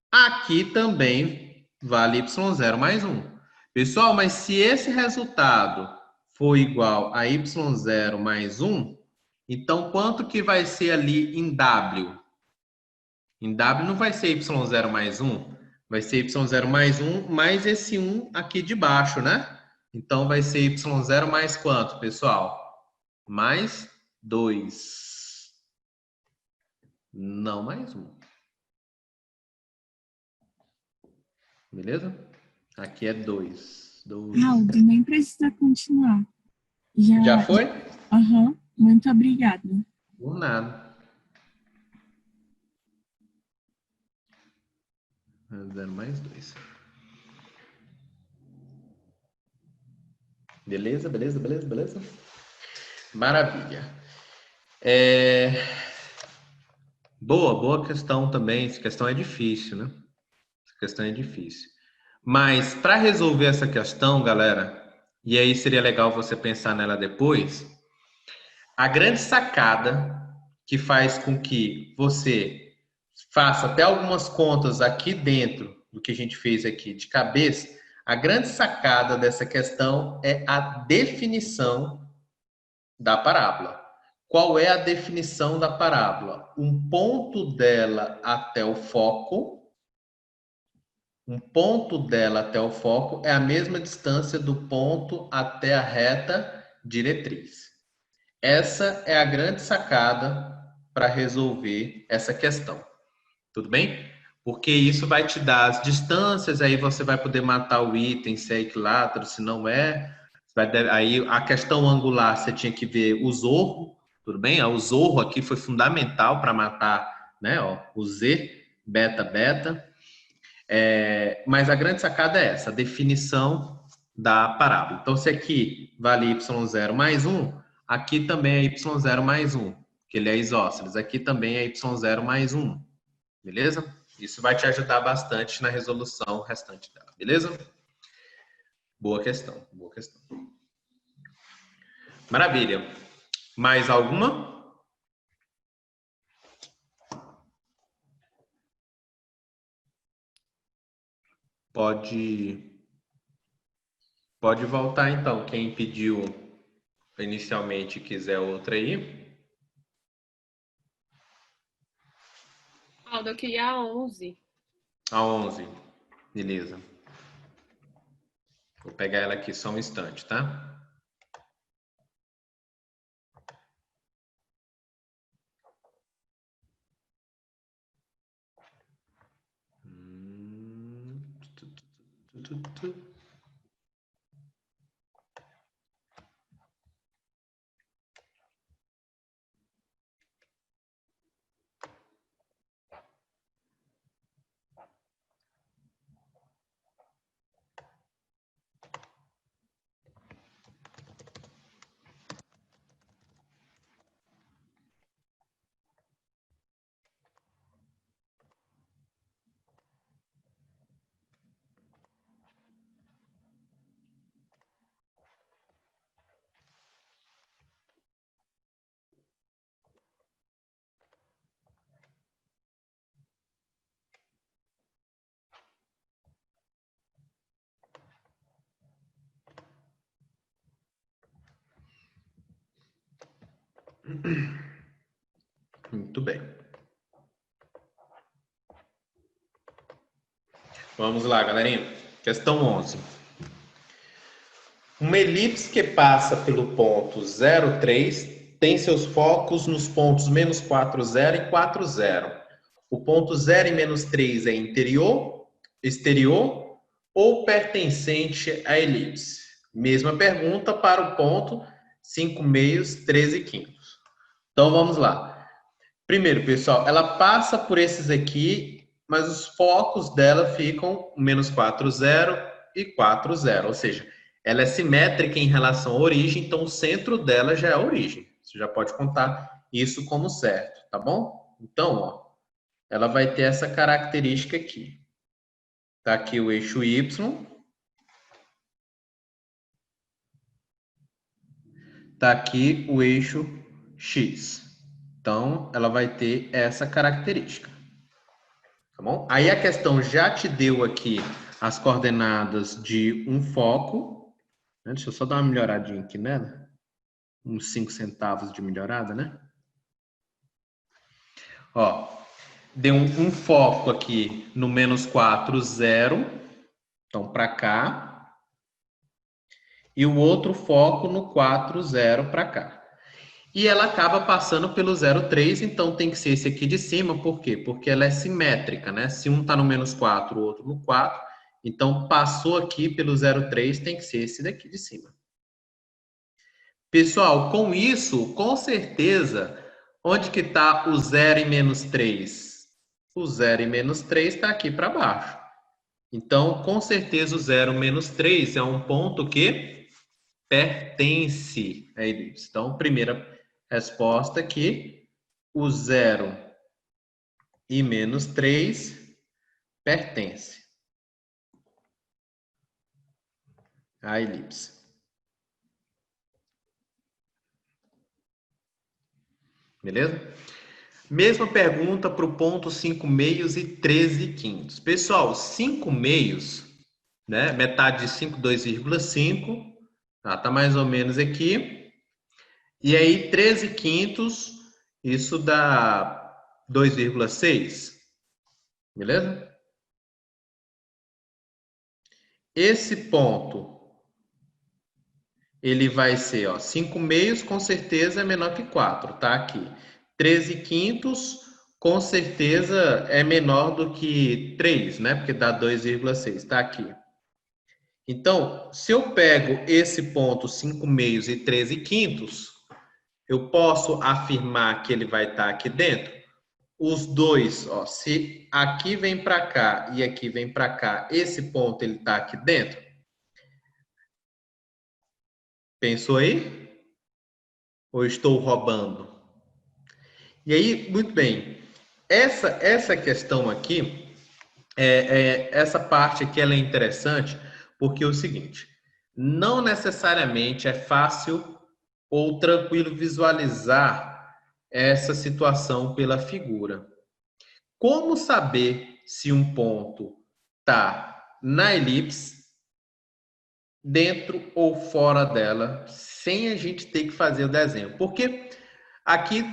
[SPEAKER 1] aqui também vale y0 mais 1. Pessoal, mas se esse resultado for igual a y0 mais 1, então quanto que vai ser ali em W? Em W não vai ser y0 mais 1, vai ser y0 mais 1 mais esse 1 aqui de baixo, né? Então vai ser y0 mais quanto, pessoal? Mais 2. Não mais 1. Beleza? Aqui é 2.
[SPEAKER 5] Aldo, nem precisa continuar.
[SPEAKER 1] Já foi?
[SPEAKER 5] Aham, muito obrigada.
[SPEAKER 1] Por nada. 0 mais 2. Beleza, beleza, beleza, beleza? Maravilha. Boa questão também. Essa questão é difícil, né? Essa questão é difícil. Mas para resolver essa questão, galera, e aí seria legal você pensar nela depois, a grande sacada que faz com que você faça até algumas contas aqui dentro do que a gente fez aqui de cabeça, a grande sacada dessa questão é a definição da parábola. Qual é a definição da parábola? Um ponto dela até o foco. Um ponto dela até o foco é a mesma distância do ponto até a reta diretriz. Essa é a grande sacada para resolver essa questão. Tudo bem? Porque isso vai te dar as distâncias, aí você vai poder matar o item, se é equilátero, se não é. Aí a questão angular, você tinha que ver o zorro, tudo bem? O zorro aqui foi fundamental para matar, né, o Z, beta, beta. Mas a grande sacada é essa, a definição da parábola. Então, se aqui vale y0 mais 1, aqui também é y0 mais 1, que ele é isósceles. Aqui também é y0 mais 1, beleza? Isso vai te ajudar bastante na resolução restante dela, beleza? Boa questão, boa questão. Maravilha. Mais alguma? Pode voltar, então. Quem pediu inicialmente quiser outra aí.
[SPEAKER 2] Aldo, eu queria a 11.
[SPEAKER 1] A 11. Beleza. Vou pegar ela aqui só um instante, tá? Muito bem. Vamos lá, galerinha. Questão 11. Uma elipse que passa pelo ponto 0, 3 tem seus focos nos pontos menos 4, 0 e 4, 0. O ponto 0 e menos 3 é interior, exterior ou pertencente à elipse? Mesma pergunta para o ponto 5 meios, 13 quintos. Então, vamos lá. Primeiro, pessoal, ela passa por esses aqui, mas os focos dela ficam menos 4, 0 e 4, 0. Ou seja, ela é simétrica em relação à origem, então o centro dela já é a origem. Você já pode contar isso como certo, tá bom? Então, ó, ela vai ter essa característica aqui. Tá aqui o eixo Y. Tá aqui o eixo X. Então, ela vai ter essa característica. Tá bom? Aí a questão já te deu aqui as coordenadas de um foco. Deixa eu só dar uma melhoradinha aqui nela. Uns 5 centavos de melhorada, né? Ó, deu um foco aqui no menos 4, 0. Então, para cá. E o outro foco no 4, 0 para cá. E ela acaba passando pelo 0,3, então tem que ser esse aqui de cima. Por quê? Porque ela é simétrica, né? Se um está no menos 4, o outro no 4. Então, passou aqui pelo 0,3, tem que ser esse daqui de cima. Pessoal, com isso, com certeza, onde que está o 0 e menos 3? O 0 e menos 3 está aqui para baixo. Então, com certeza, o 0 menos 3 é um ponto que pertence à elipse. Então, primeira resposta aqui, o 0 e menos 3 pertence à elipse. Beleza? Mesma pergunta para o ponto 5 meios e 13 quintos. Pessoal, 5 meios, né? Metade de 5, 2,5. Tá mais ou menos aqui. E aí, 13 quintos, isso dá 2,6. Beleza? Esse ponto, ele vai ser, ó, 5 meios, com certeza é menor que 4, tá aqui. 13 quintos, com certeza é menor do que 3, né? Porque dá 2,6, tá aqui. Então, se eu pego esse ponto 5 meios e 13 quintos, eu posso afirmar que ele vai estar aqui dentro? Os dois, ó, se aqui vem para cá e aqui vem para cá, esse ponto ele está aqui dentro? Pensou aí? Ou estou roubando? E aí, muito bem. Essa questão aqui, essa parte aqui ela é interessante porque é o seguinte, não necessariamente é fácil ou tranquilo visualizar essa situação pela figura. Como saber se um ponto está na elipse, dentro ou fora dela, sem a gente ter que fazer o desenho? Porque aqui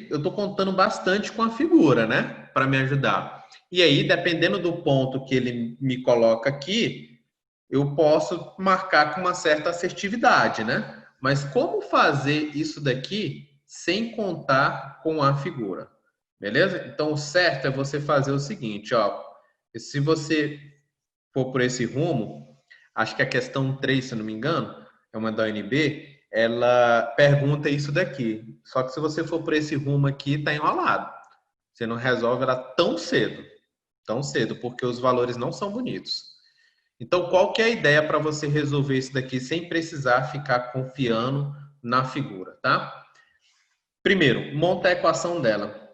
[SPEAKER 1] eu estou contando bastante com a figura, né? Para me ajudar. E aí, dependendo do ponto que ele me coloca aqui, eu posso marcar com uma certa assertividade, né? Mas como fazer isso daqui sem contar com a figura? Beleza? Então, o certo é você fazer o seguinte, ó. Se você for por esse rumo, acho que a questão 3, se eu não me engano, é uma da UNB, ela pergunta isso daqui. Só que se você for por esse rumo aqui, tá enrolado. Você não resolve ela tão cedo, porque os valores não são bonitos. Então, qual que é a ideia para você resolver isso daqui sem precisar ficar confiando na figura, tá? Primeiro, monta a equação dela.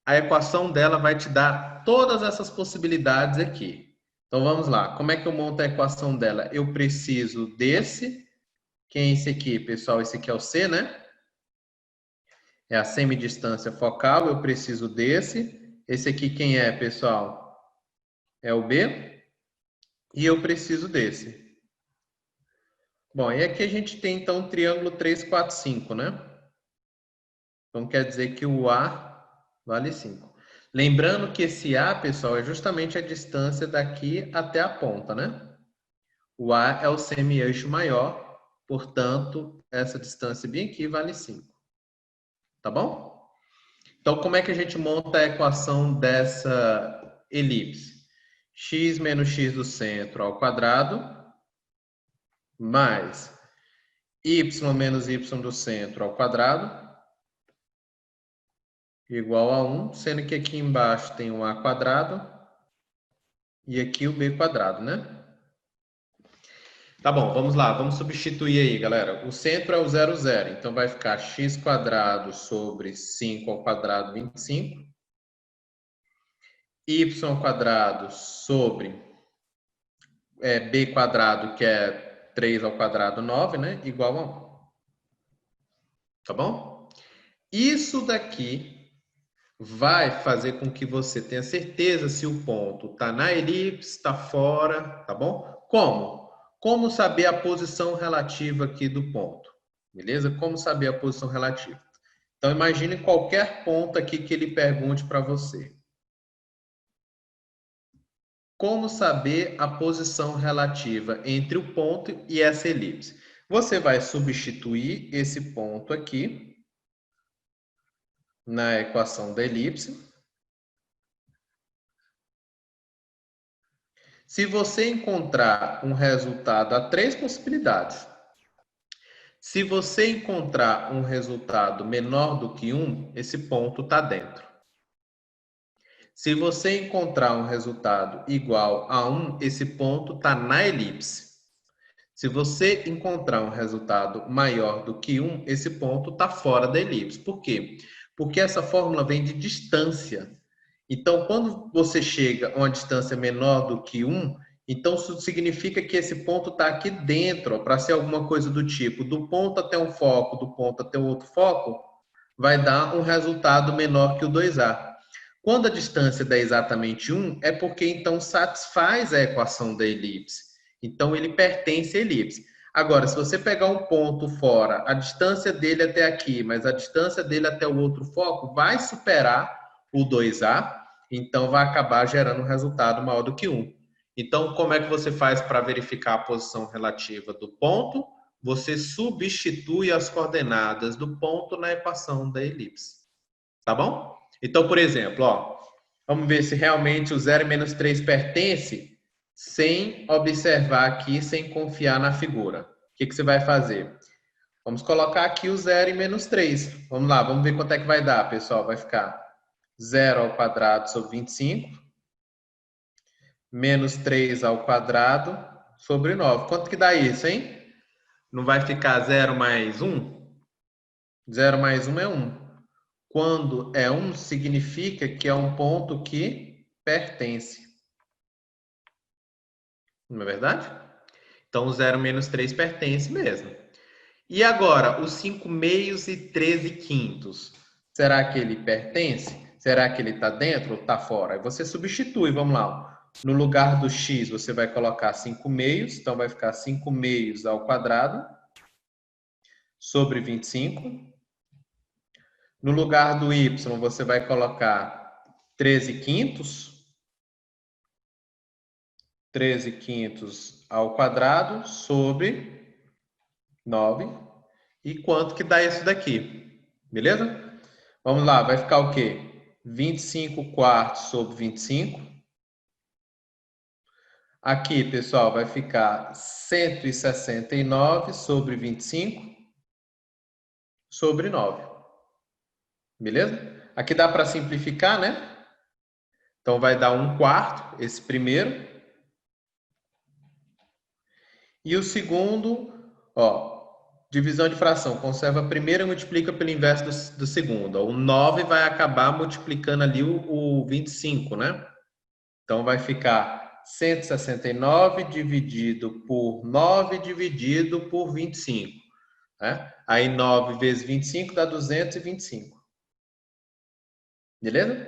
[SPEAKER 1] A equação dela vai te dar todas essas possibilidades aqui. Então, vamos lá. Como é que eu monto a equação dela? Eu preciso desse. Quem é esse aqui, pessoal? Esse aqui é o C, né? É a semidistância focal. Eu preciso desse. Esse aqui quem é, pessoal? É o B. E eu preciso desse. Bom, e aqui a gente tem, então, o triângulo 3, 4, 5, né? Então, quer dizer que o A vale 5. Lembrando que esse A, pessoal, é justamente a distância daqui até a ponta, né? O A é o semi-eixo maior, portanto, essa distância bem aqui vale 5. Tá bom? Então, como é que a gente monta a equação dessa elipse? X menos x do centro ao quadrado, mais y menos y do centro ao quadrado igual a 1, sendo que aqui embaixo tem um a quadrado e aqui o b quadrado, né? Tá bom, vamos lá, vamos substituir aí, galera. O centro é o 0, 0, então vai ficar x quadrado sobre 5 ao quadrado, 25. Y quadrado sobre b quadrado, que é 3 ao quadrado, 9, né? Igual a 1. Tá bom? Isso daqui vai fazer com que você tenha certeza se o ponto está na elipse, está fora, tá bom? Como? Como saber a posição relativa aqui do ponto? Beleza? Como saber a posição relativa? Então, imagine qualquer ponto aqui que ele pergunte para você. Como saber a posição relativa entre o ponto e essa elipse? Você vai substituir esse ponto aqui na equação da elipse. Se você encontrar um resultado, há 3 possibilidades. Se você encontrar um resultado menor do que 1, esse ponto está dentro. Se você encontrar um resultado igual a 1, esse ponto está na elipse. Se você encontrar um resultado maior do que 1, esse ponto está fora da elipse. Por quê? Porque essa fórmula vem de distância. Então, quando você chega a uma distância menor do que 1, então isso significa que esse ponto está aqui dentro, para ser alguma coisa do tipo, do ponto até um foco, do ponto até o outro foco, vai dar um resultado menor que o 2A. Quando a distância dá exatamente 1, é porque então satisfaz a equação da elipse. Então, ele pertence à elipse. Agora, se você pegar um ponto fora, a distância dele até aqui, mas a distância dele até o outro foco vai superar o 2A, então vai acabar gerando um resultado maior do que 1. Então, como é que você faz para verificar a posição relativa do ponto? Você substitui as coordenadas do ponto na equação da elipse. Tá bom? Então, por exemplo, ó, vamos ver se realmente o 0 e menos 3 pertence sem observar aqui, sem confiar na figura. O que você vai fazer? Vamos colocar aqui o 0 e menos 3. Vamos lá, vamos ver quanto é que vai dar, pessoal. Vai ficar 0 ao quadrado sobre 25, menos 3 ao quadrado sobre 9. Quanto que dá isso, hein? Não vai ficar 0 mais 1? 0 mais 1 é 1. Quando é 1, significa que é um ponto que pertence. Não é verdade? Então, o 0 menos 3 pertence mesmo. E agora, os 5 meios e 13 quintos. Será que ele pertence? Será que ele está dentro ou está fora? Aí você substitui, vamos lá. No lugar do x, você vai colocar 5 meios. Então, vai ficar 5 meios ao quadrado sobre 25. No lugar do y, você vai colocar 13 quintos. 13 quintos ao quadrado sobre 9. E quanto que dá isso daqui? Beleza? Vamos lá, vai ficar o quê? 25 quartos sobre 25. Aqui, pessoal, vai ficar 169 sobre 25 sobre 9. Beleza? Aqui dá para simplificar, né? Então, vai dar 1 quarto, esse primeiro. E o segundo, ó, divisão de fração. Conserva a primeira e multiplica pelo inverso do segundo. O 9 vai acabar multiplicando ali o 25, né? Então, vai ficar 169 dividido por 9 dividido por 25. Né? Aí, 9 vezes 25 dá 225. Beleza?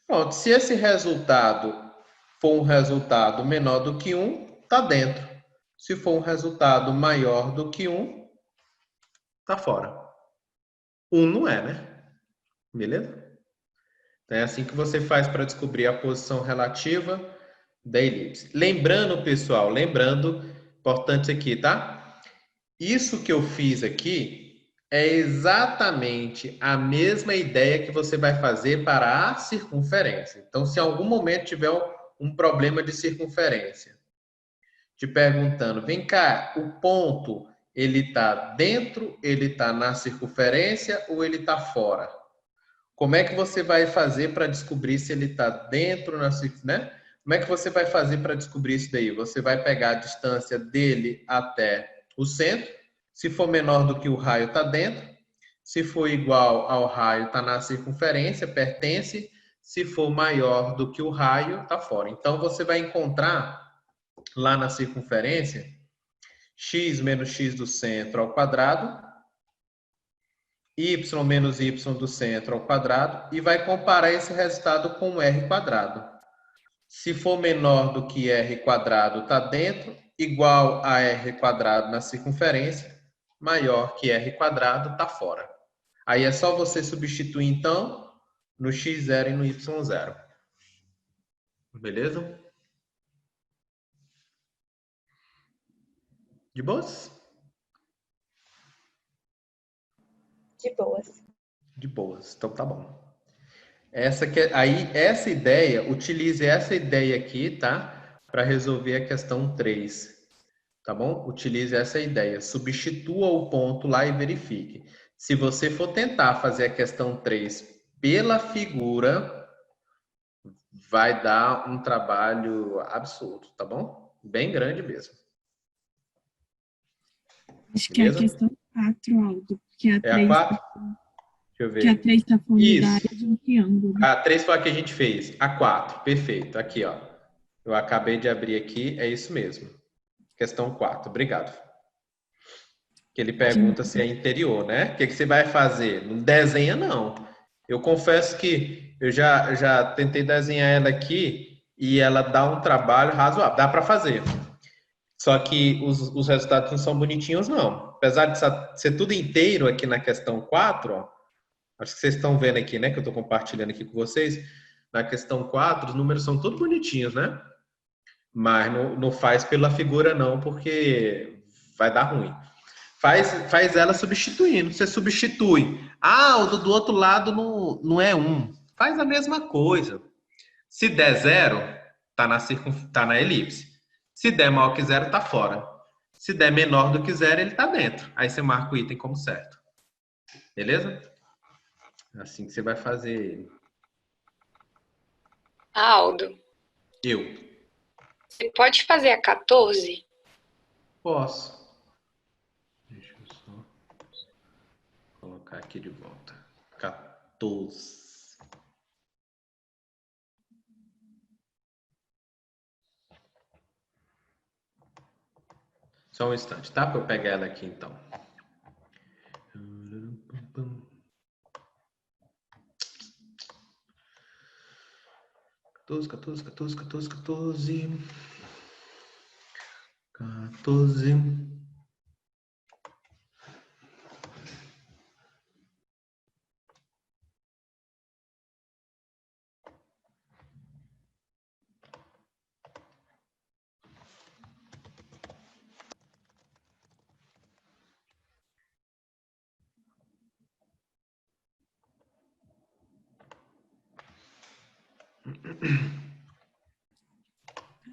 [SPEAKER 1] Pronto. Se esse resultado for um resultado menor do que 1, está dentro. Se for um resultado maior do que 1, está fora. 1 não é, né? Beleza? Então, é assim que você faz para descobrir a posição relativa da elipse. Lembrando, pessoal, importante aqui, tá? Isso que eu fiz aqui é exatamente a mesma ideia que você vai fazer para a circunferência. Então, se em algum momento tiver um problema de circunferência, te perguntando, vem cá, o ponto, ele está dentro, ele está na circunferência ou ele está fora? Como é que você vai fazer para descobrir se ele está dentro, né? Como é que você vai fazer para descobrir isso daí? Você vai pegar a distância dele até o centro. Se for menor do que o raio, está dentro. Se for igual ao raio, está na circunferência, pertence. Se for maior do que o raio, está fora. Então, você vai encontrar lá na circunferência x menos x do centro ao quadrado, y menos y do centro ao quadrado, e vai comparar esse resultado com o r quadrado. Se for menor do que r quadrado, está dentro, igual a r quadrado na circunferência, maior que r quadrado, está fora. Aí é só você substituir, então, no x0 e no y0. Beleza? De boas?
[SPEAKER 4] De boas.
[SPEAKER 1] De boas. Então tá bom. Essa ideia, utilize essa ideia aqui, tá? Para resolver a questão 3. Tá bom? Utilize essa ideia. Substitua o ponto lá e verifique. Se você for tentar fazer a questão 3 pela figura, vai dar um trabalho absurdo, tá bom? Bem grande mesmo.
[SPEAKER 5] Acho que é a
[SPEAKER 1] Beleza?
[SPEAKER 5] questão 4, Aldo. Porque a
[SPEAKER 1] É
[SPEAKER 5] 3,
[SPEAKER 1] a 4? Deixa eu ver.
[SPEAKER 5] que a 3 está falando
[SPEAKER 1] Isso.
[SPEAKER 5] da área de um triângulo.
[SPEAKER 1] A 3 foi a que a gente fez. A 4, perfeito. Aqui, ó. Eu acabei de abrir aqui, é isso mesmo. Questão 4, obrigado. Que ele pergunta se é interior, né? O que você vai fazer? Não desenha, não. Eu confesso que eu já tentei desenhar ela aqui e ela dá um trabalho razoável. Dá para fazer. Só que os resultados não são bonitinhos, não. Apesar de ser tudo inteiro aqui na questão 4, ó, acho que vocês estão vendo aqui, né? Que eu estou compartilhando aqui com vocês. Na questão 4, os números são todos bonitinhos, né? Mas não faz pela figura, não, porque vai dar ruim. Faz ela substituindo. Você substitui. Ah, o do outro lado não é 1. Faz a mesma coisa. Se der 0, tá na elipse. Se der maior que 0, tá fora. Se der menor do que 0, ele tá dentro. Aí você marca o item como certo. Beleza? Assim que você vai fazer.
[SPEAKER 6] Aldo,
[SPEAKER 1] Eu
[SPEAKER 6] você pode fazer a 14?
[SPEAKER 1] posso. Deixa eu só colocar aqui de volta. 14. Só um instante, tá? Para eu pegar ela aqui, então. 14, 14, 14, 14, 14. 14.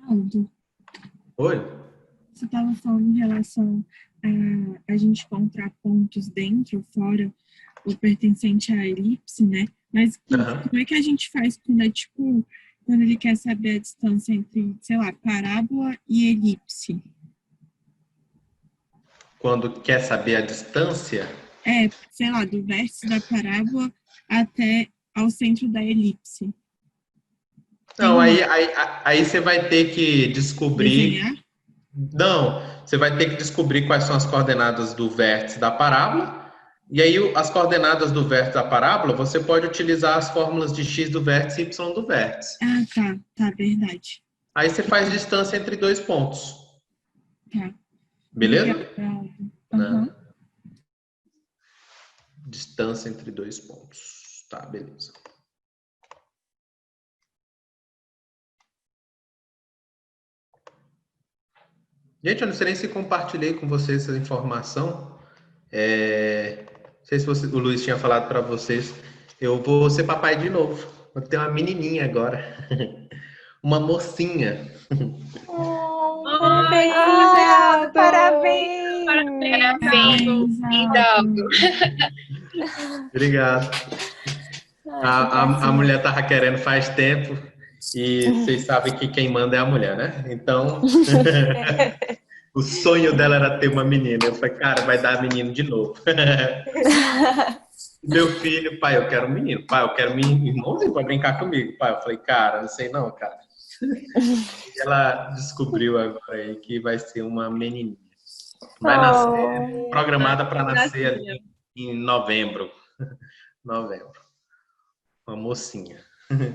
[SPEAKER 5] Aldo,
[SPEAKER 1] Oi?
[SPEAKER 5] você estava falando em relação a gente encontrar pontos dentro ou fora, ou pertencente à elipse, né? Mas como é que a gente faz quando é tipo, quando ele quer saber a distância entre, sei lá, parábola e elipse?
[SPEAKER 1] Quando quer saber a distância?
[SPEAKER 5] Sei lá, do vértice da parábola até ao centro da elipse.
[SPEAKER 1] Não, aí você vai ter que descobrir.
[SPEAKER 5] Desenhar?
[SPEAKER 1] Não, você vai ter que descobrir quais são as coordenadas do vértice da parábola. E aí, as coordenadas do vértice da parábola, você pode utilizar as fórmulas de x do vértice e y do vértice.
[SPEAKER 5] Ah, tá, verdade.
[SPEAKER 1] Aí você faz distância entre dois pontos.
[SPEAKER 5] Tá.
[SPEAKER 1] Beleza?
[SPEAKER 5] Uhum.
[SPEAKER 1] Distância entre dois pontos. Tá, beleza. Gente, eu não sei nem se compartilhei com vocês essa informação. Não sei se o Luiz tinha falado para vocês. Eu vou ser papai de novo. Vou ter uma menininha agora. Uma mocinha.
[SPEAKER 2] Oh,
[SPEAKER 4] Parabéns,
[SPEAKER 3] Ah,
[SPEAKER 4] Aldo!
[SPEAKER 3] parabéns!
[SPEAKER 2] Parabéns, Aldo.
[SPEAKER 6] Linda, Aldo.
[SPEAKER 1] Obrigado.
[SPEAKER 3] Ai, que
[SPEAKER 1] A
[SPEAKER 3] gracinha.
[SPEAKER 1] mulher tava querendo faz tempo e vocês sabem que quem manda é a mulher, né? Então, o sonho dela era ter uma menina. Eu falei, cara, vai dar menino de novo. Meu filho, pai, eu quero um menino. Pai, eu quero um irmãozinho pra brincar comigo. Pai, eu falei, cara, não sei não, cara. E ela descobriu agora aí que vai ser uma menininha. Vai nascer, programada para nascer ali em novembro. Novembro. Uma mocinha.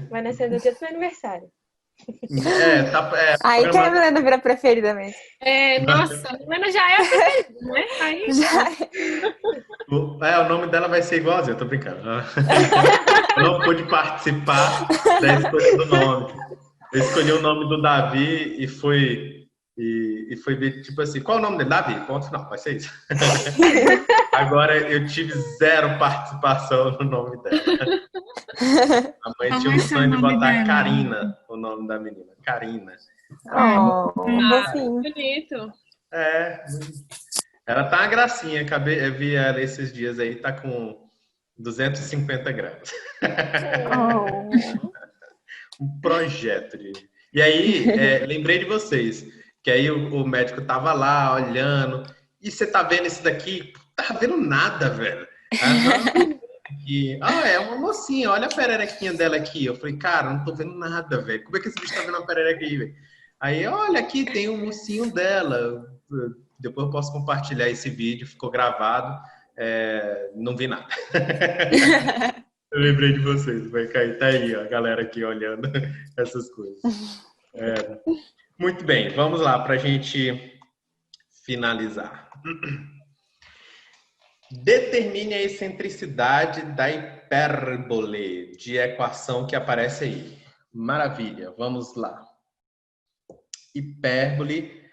[SPEAKER 4] Vai nascer no dia do meu aniversário.
[SPEAKER 1] Tá
[SPEAKER 3] Aí que a
[SPEAKER 1] programada.
[SPEAKER 3] Milena vira preferida mesmo.
[SPEAKER 2] Nossa, a Milena já é a preferida, né? Aí,
[SPEAKER 3] Já.
[SPEAKER 1] O nome dela vai ser igualzinho, eu tô brincando. Eu não pude participar da escolha do nome. Eu escolhi o nome do Davi e foi ver, tipo assim, qual é o nome dele? Davi, ponto final, vai ser isso. Agora eu tive zero participação no nome dela. A mãe
[SPEAKER 5] Qual
[SPEAKER 1] tinha
[SPEAKER 5] vai
[SPEAKER 1] um
[SPEAKER 5] ser o
[SPEAKER 1] sonho de
[SPEAKER 5] nome
[SPEAKER 1] botar
[SPEAKER 5] dela?
[SPEAKER 1] Karina, o nome da menina. Karina.
[SPEAKER 3] Oh,
[SPEAKER 2] ah,
[SPEAKER 3] fofinho.
[SPEAKER 2] bonito.
[SPEAKER 1] Ela tá uma gracinha, eu vi ela esses dias aí, tá com 250 gramas.
[SPEAKER 3] Oh.
[SPEAKER 1] Um projeto. E aí, lembrei de vocês, que aí o médico tava lá olhando, e você tá vendo isso daqui? Tá vendo nada, velho. É uma mocinha, olha a pererequinha dela aqui. Eu falei, cara, não tô vendo nada, velho. Como é que esse bicho tá vendo a perereca aí, velho? Aí, olha aqui, tem um mocinho dela. Depois eu posso compartilhar esse vídeo, ficou gravado. Não vi nada. Eu lembrei de vocês, vai cair, tá aí, ó, a galera aqui olhando essas coisas. Muito bem, vamos lá para a gente finalizar. Determine a excentricidade da hipérbole de equação que aparece aí. Maravilha, vamos lá. Hipérbole.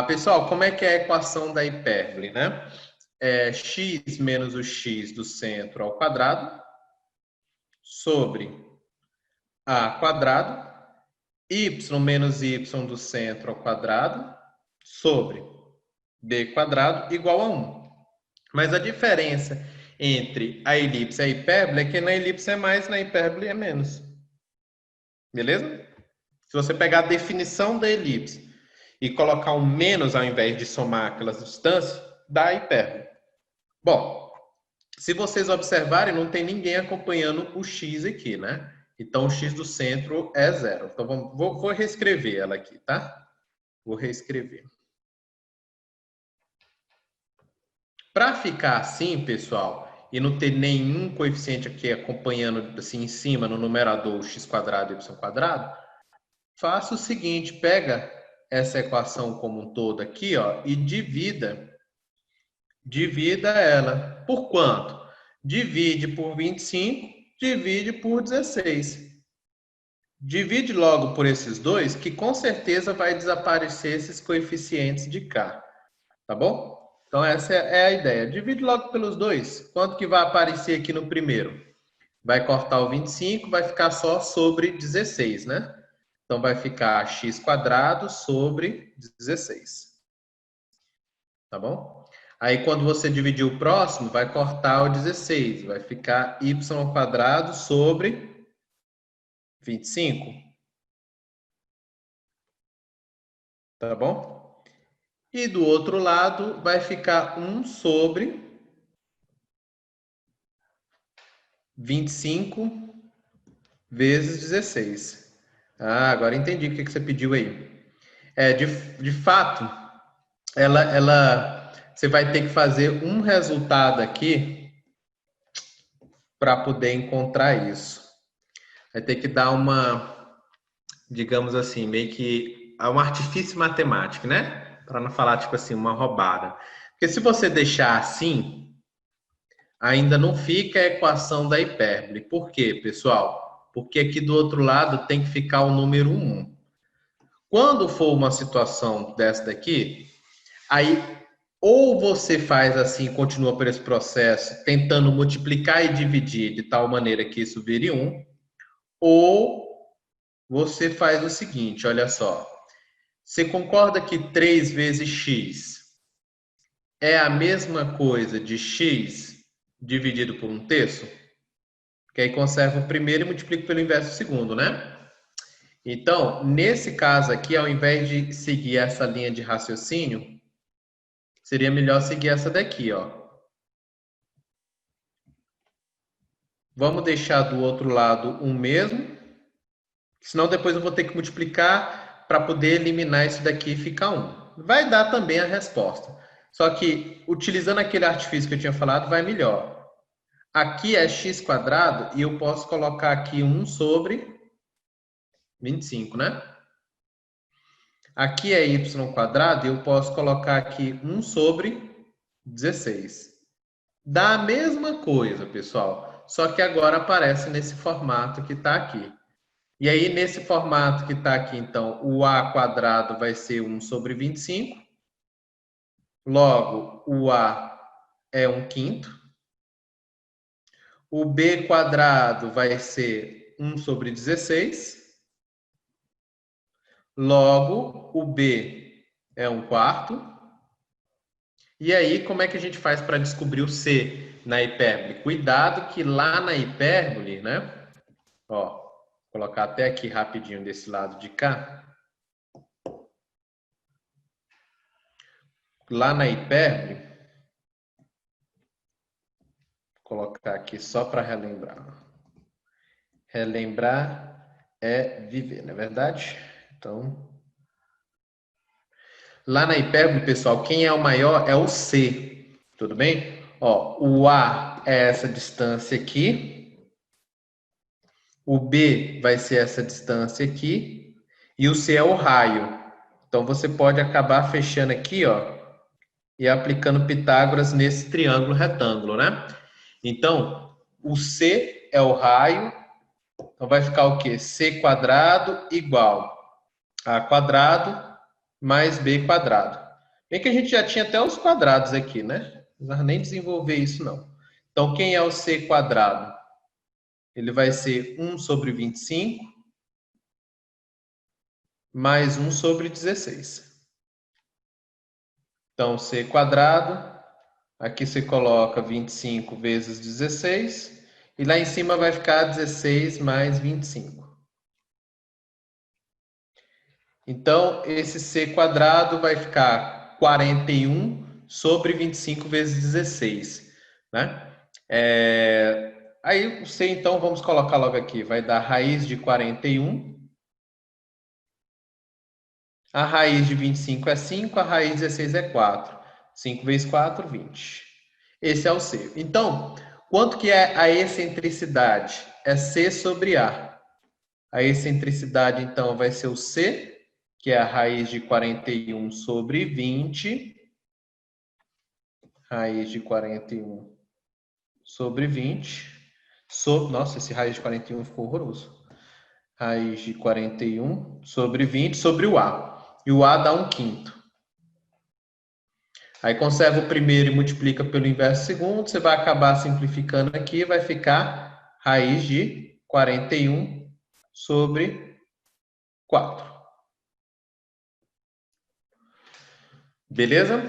[SPEAKER 1] Pessoal, como é que é a equação da hipérbole, né? É x menos o x do centro ao quadrado sobre a quadrado, y menos y do centro ao quadrado sobre b quadrado igual a 1. Mas a diferença entre a elipse e a hipérbole é que na elipse é mais, na hipérbole é menos. Beleza? Se você pegar a definição da elipse e colocar um menos ao invés de somar aquelas distâncias, dá a hipérbole. Bom, se vocês observarem, não tem ninguém acompanhando o x aqui, né? Então, o x do centro é 0. Então, vou reescrever ela aqui, tá? Vou reescrever. Para ficar assim, pessoal, e não ter nenhum coeficiente aqui acompanhando assim em cima no numerador x quadrado e y quadrado, faça o seguinte, pega essa equação como um todo aqui, ó, e divida ela. Por quanto? Divide por 25, divide por 16. Divide logo por esses dois, que com certeza vai desaparecer esses coeficientes de cá. Tá bom? Então, essa é a ideia. Divide logo pelos dois. Quanto que vai aparecer aqui no primeiro? Vai cortar o 25, vai ficar só sobre 16, né? Então, vai ficar x quadrado sobre 16. Tá bom? Aí, quando você dividir o próximo, vai cortar o 16. Vai ficar y quadrado sobre 25. Tá bom? E do outro lado vai ficar 1 sobre 25 vezes 16. Agora entendi o que você pediu aí. De fato, você vai ter que fazer um resultado aqui para poder encontrar isso. Vai ter que dar digamos assim, meio que um artifício matemático, né? Para não falar, tipo assim, uma roubada. Porque se você deixar assim, ainda não fica a equação da hipérbole. Por quê, pessoal? Porque aqui do outro lado tem que ficar o número 1. Quando for uma situação dessa daqui, aí ou você faz assim, continua por esse processo, tentando multiplicar e dividir de tal maneira que isso vire 1, ou você faz o seguinte, olha só. Você concorda que 3 vezes x é a mesma coisa de x dividido por 1/3? Que aí conserva o primeiro e multiplica pelo inverso do segundo, né? Então, nesse caso aqui, ao invés de seguir essa linha de raciocínio, seria melhor seguir essa daqui, ó. Vamos deixar do outro lado o mesmo, senão depois eu vou ter que multiplicar para poder eliminar isso daqui e ficar 1. Vai dar também a resposta. Só que, utilizando aquele artifício que eu tinha falado, vai melhor. Aqui é x² e eu posso colocar aqui 1 sobre 25, né? Aqui é y² e eu posso colocar aqui 1 sobre 16. Dá a mesma coisa, pessoal. Só que agora aparece nesse formato que está aqui. E aí, nesse formato que está aqui, então, o a² vai ser 1 sobre 25. Logo, o a é 1/5. O b² vai ser 1 sobre 16. Logo, o b é 1/4. E aí, como é que a gente faz para descobrir o c na hipérbole? Cuidado que lá na hipérbole, né? Ó, vou colocar até aqui rapidinho desse lado de cá. Lá na hipérbole, vou colocar aqui só para relembrar. Relembrar é viver, não é verdade? Então, lá na hipérbole, pessoal, quem é o maior é o c, tudo bem? Ó, o a é essa distância aqui, o b vai ser essa distância aqui e o c é o raio. Então, você pode acabar fechando aqui, ó, e aplicando Pitágoras nesse triângulo retângulo, né? Então, o c é o raio, então vai ficar o quê? C² igual a² mais b². Bem que a gente já tinha até os quadrados aqui, né? Não precisava nem desenvolver isso, não. Então, quem é o c²? Ele vai ser 1 sobre 25 mais 1 sobre 16. Então, c², aqui você coloca 25 vezes 16, e lá em cima vai ficar 16 mais 25. Então, esse c² vai ficar 41 sobre 25 vezes 16, né? Aí o c, então, vamos colocar logo aqui, vai dar raiz de 41. A raiz de 25 é 5, a raiz de 16 é 4. 5 vezes 4, 20. Esse é o c. Então, quanto que é a excentricidade? É c sobre a. A excentricidade, então, vai ser o c, que é a raiz de 41 sobre 20. Raiz de 41 sobre 20. Nossa, esse raiz de 41 ficou horroroso. Raiz de 41 sobre 20 sobre o a. E o a dá 1/5. Aí conserva o primeiro e multiplica pelo inverso do segundo. Você vai acabar simplificando aqui. Vai ficar raiz de 41 sobre 4. Beleza?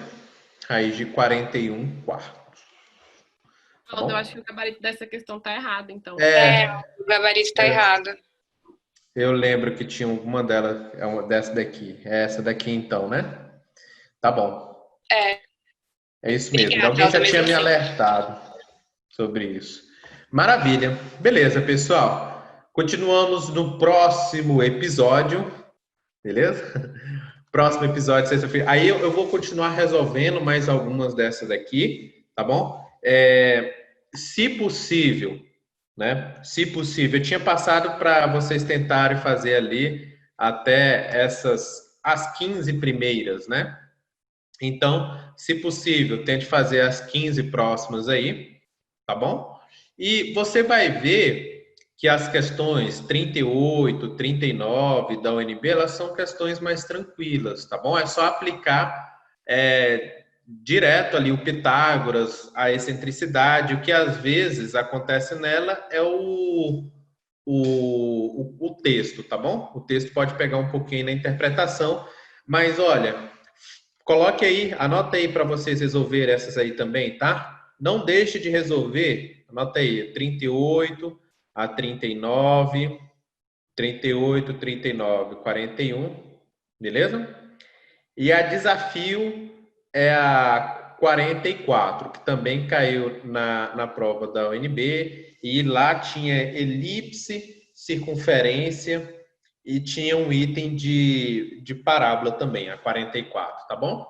[SPEAKER 1] Raiz de 41/4. Tá
[SPEAKER 2] Aldo, eu acho que o gabarito dessa questão tá errado, então.
[SPEAKER 6] O gabarito tá errado.
[SPEAKER 1] Eu lembro que tinha uma delas, é uma dessa daqui. É essa daqui, então, né? Tá bom. É isso mesmo.
[SPEAKER 6] Obrigada,
[SPEAKER 1] Alguém já
[SPEAKER 6] Aldo,
[SPEAKER 1] tinha
[SPEAKER 6] mesmo
[SPEAKER 1] me
[SPEAKER 6] assim.
[SPEAKER 1] alertado sobre isso. Maravilha. Beleza, pessoal. Continuamos no próximo episódio. Beleza? Próximo episódio, sexta-feira. Aí eu vou continuar resolvendo mais algumas dessas aqui, tá bom? Se possível, né? Se possível, eu tinha passado para vocês tentarem fazer ali até as 15 primeiras, né? Então, se possível, tente fazer as 15 próximas aí, tá bom? E você vai ver que as questões 38, 39 da UNB, elas são questões mais tranquilas, tá bom? É só aplicar direto ali o Pitágoras, a excentricidade. O que às vezes acontece nela é o texto, tá bom? O texto pode pegar um pouquinho na interpretação, Mas olha, coloque aí, anota aí para vocês resolverem essas aí também, tá? Não deixe de resolver, anota aí, 38 a 39, 38, 39, 41, beleza? E a desafio é a 44, que também caiu na prova da UNB, e lá tinha elipse, circunferência, e tinha um item de parábola também, a 44, tá bom?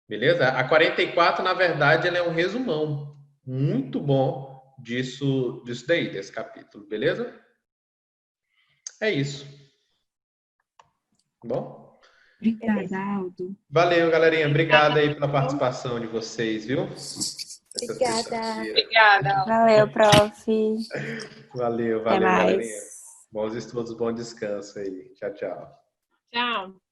[SPEAKER 1] Beleza? A 44, na verdade, ela é um resumão muito bom disso daí, desse capítulo, beleza? É isso. Bom?
[SPEAKER 5] Obrigada, Aldo.
[SPEAKER 1] Valeu, galerinha. Obrigado aí pela participação de vocês, viu? Essa
[SPEAKER 4] Obrigada.
[SPEAKER 1] sexta-feira.
[SPEAKER 6] Obrigada.
[SPEAKER 3] Valeu, prof.
[SPEAKER 1] Valeu,
[SPEAKER 3] Até
[SPEAKER 1] galerinha.
[SPEAKER 3] mais.
[SPEAKER 1] Bons estudos, bom descanso aí. Tchau, tchau.
[SPEAKER 2] Tchau.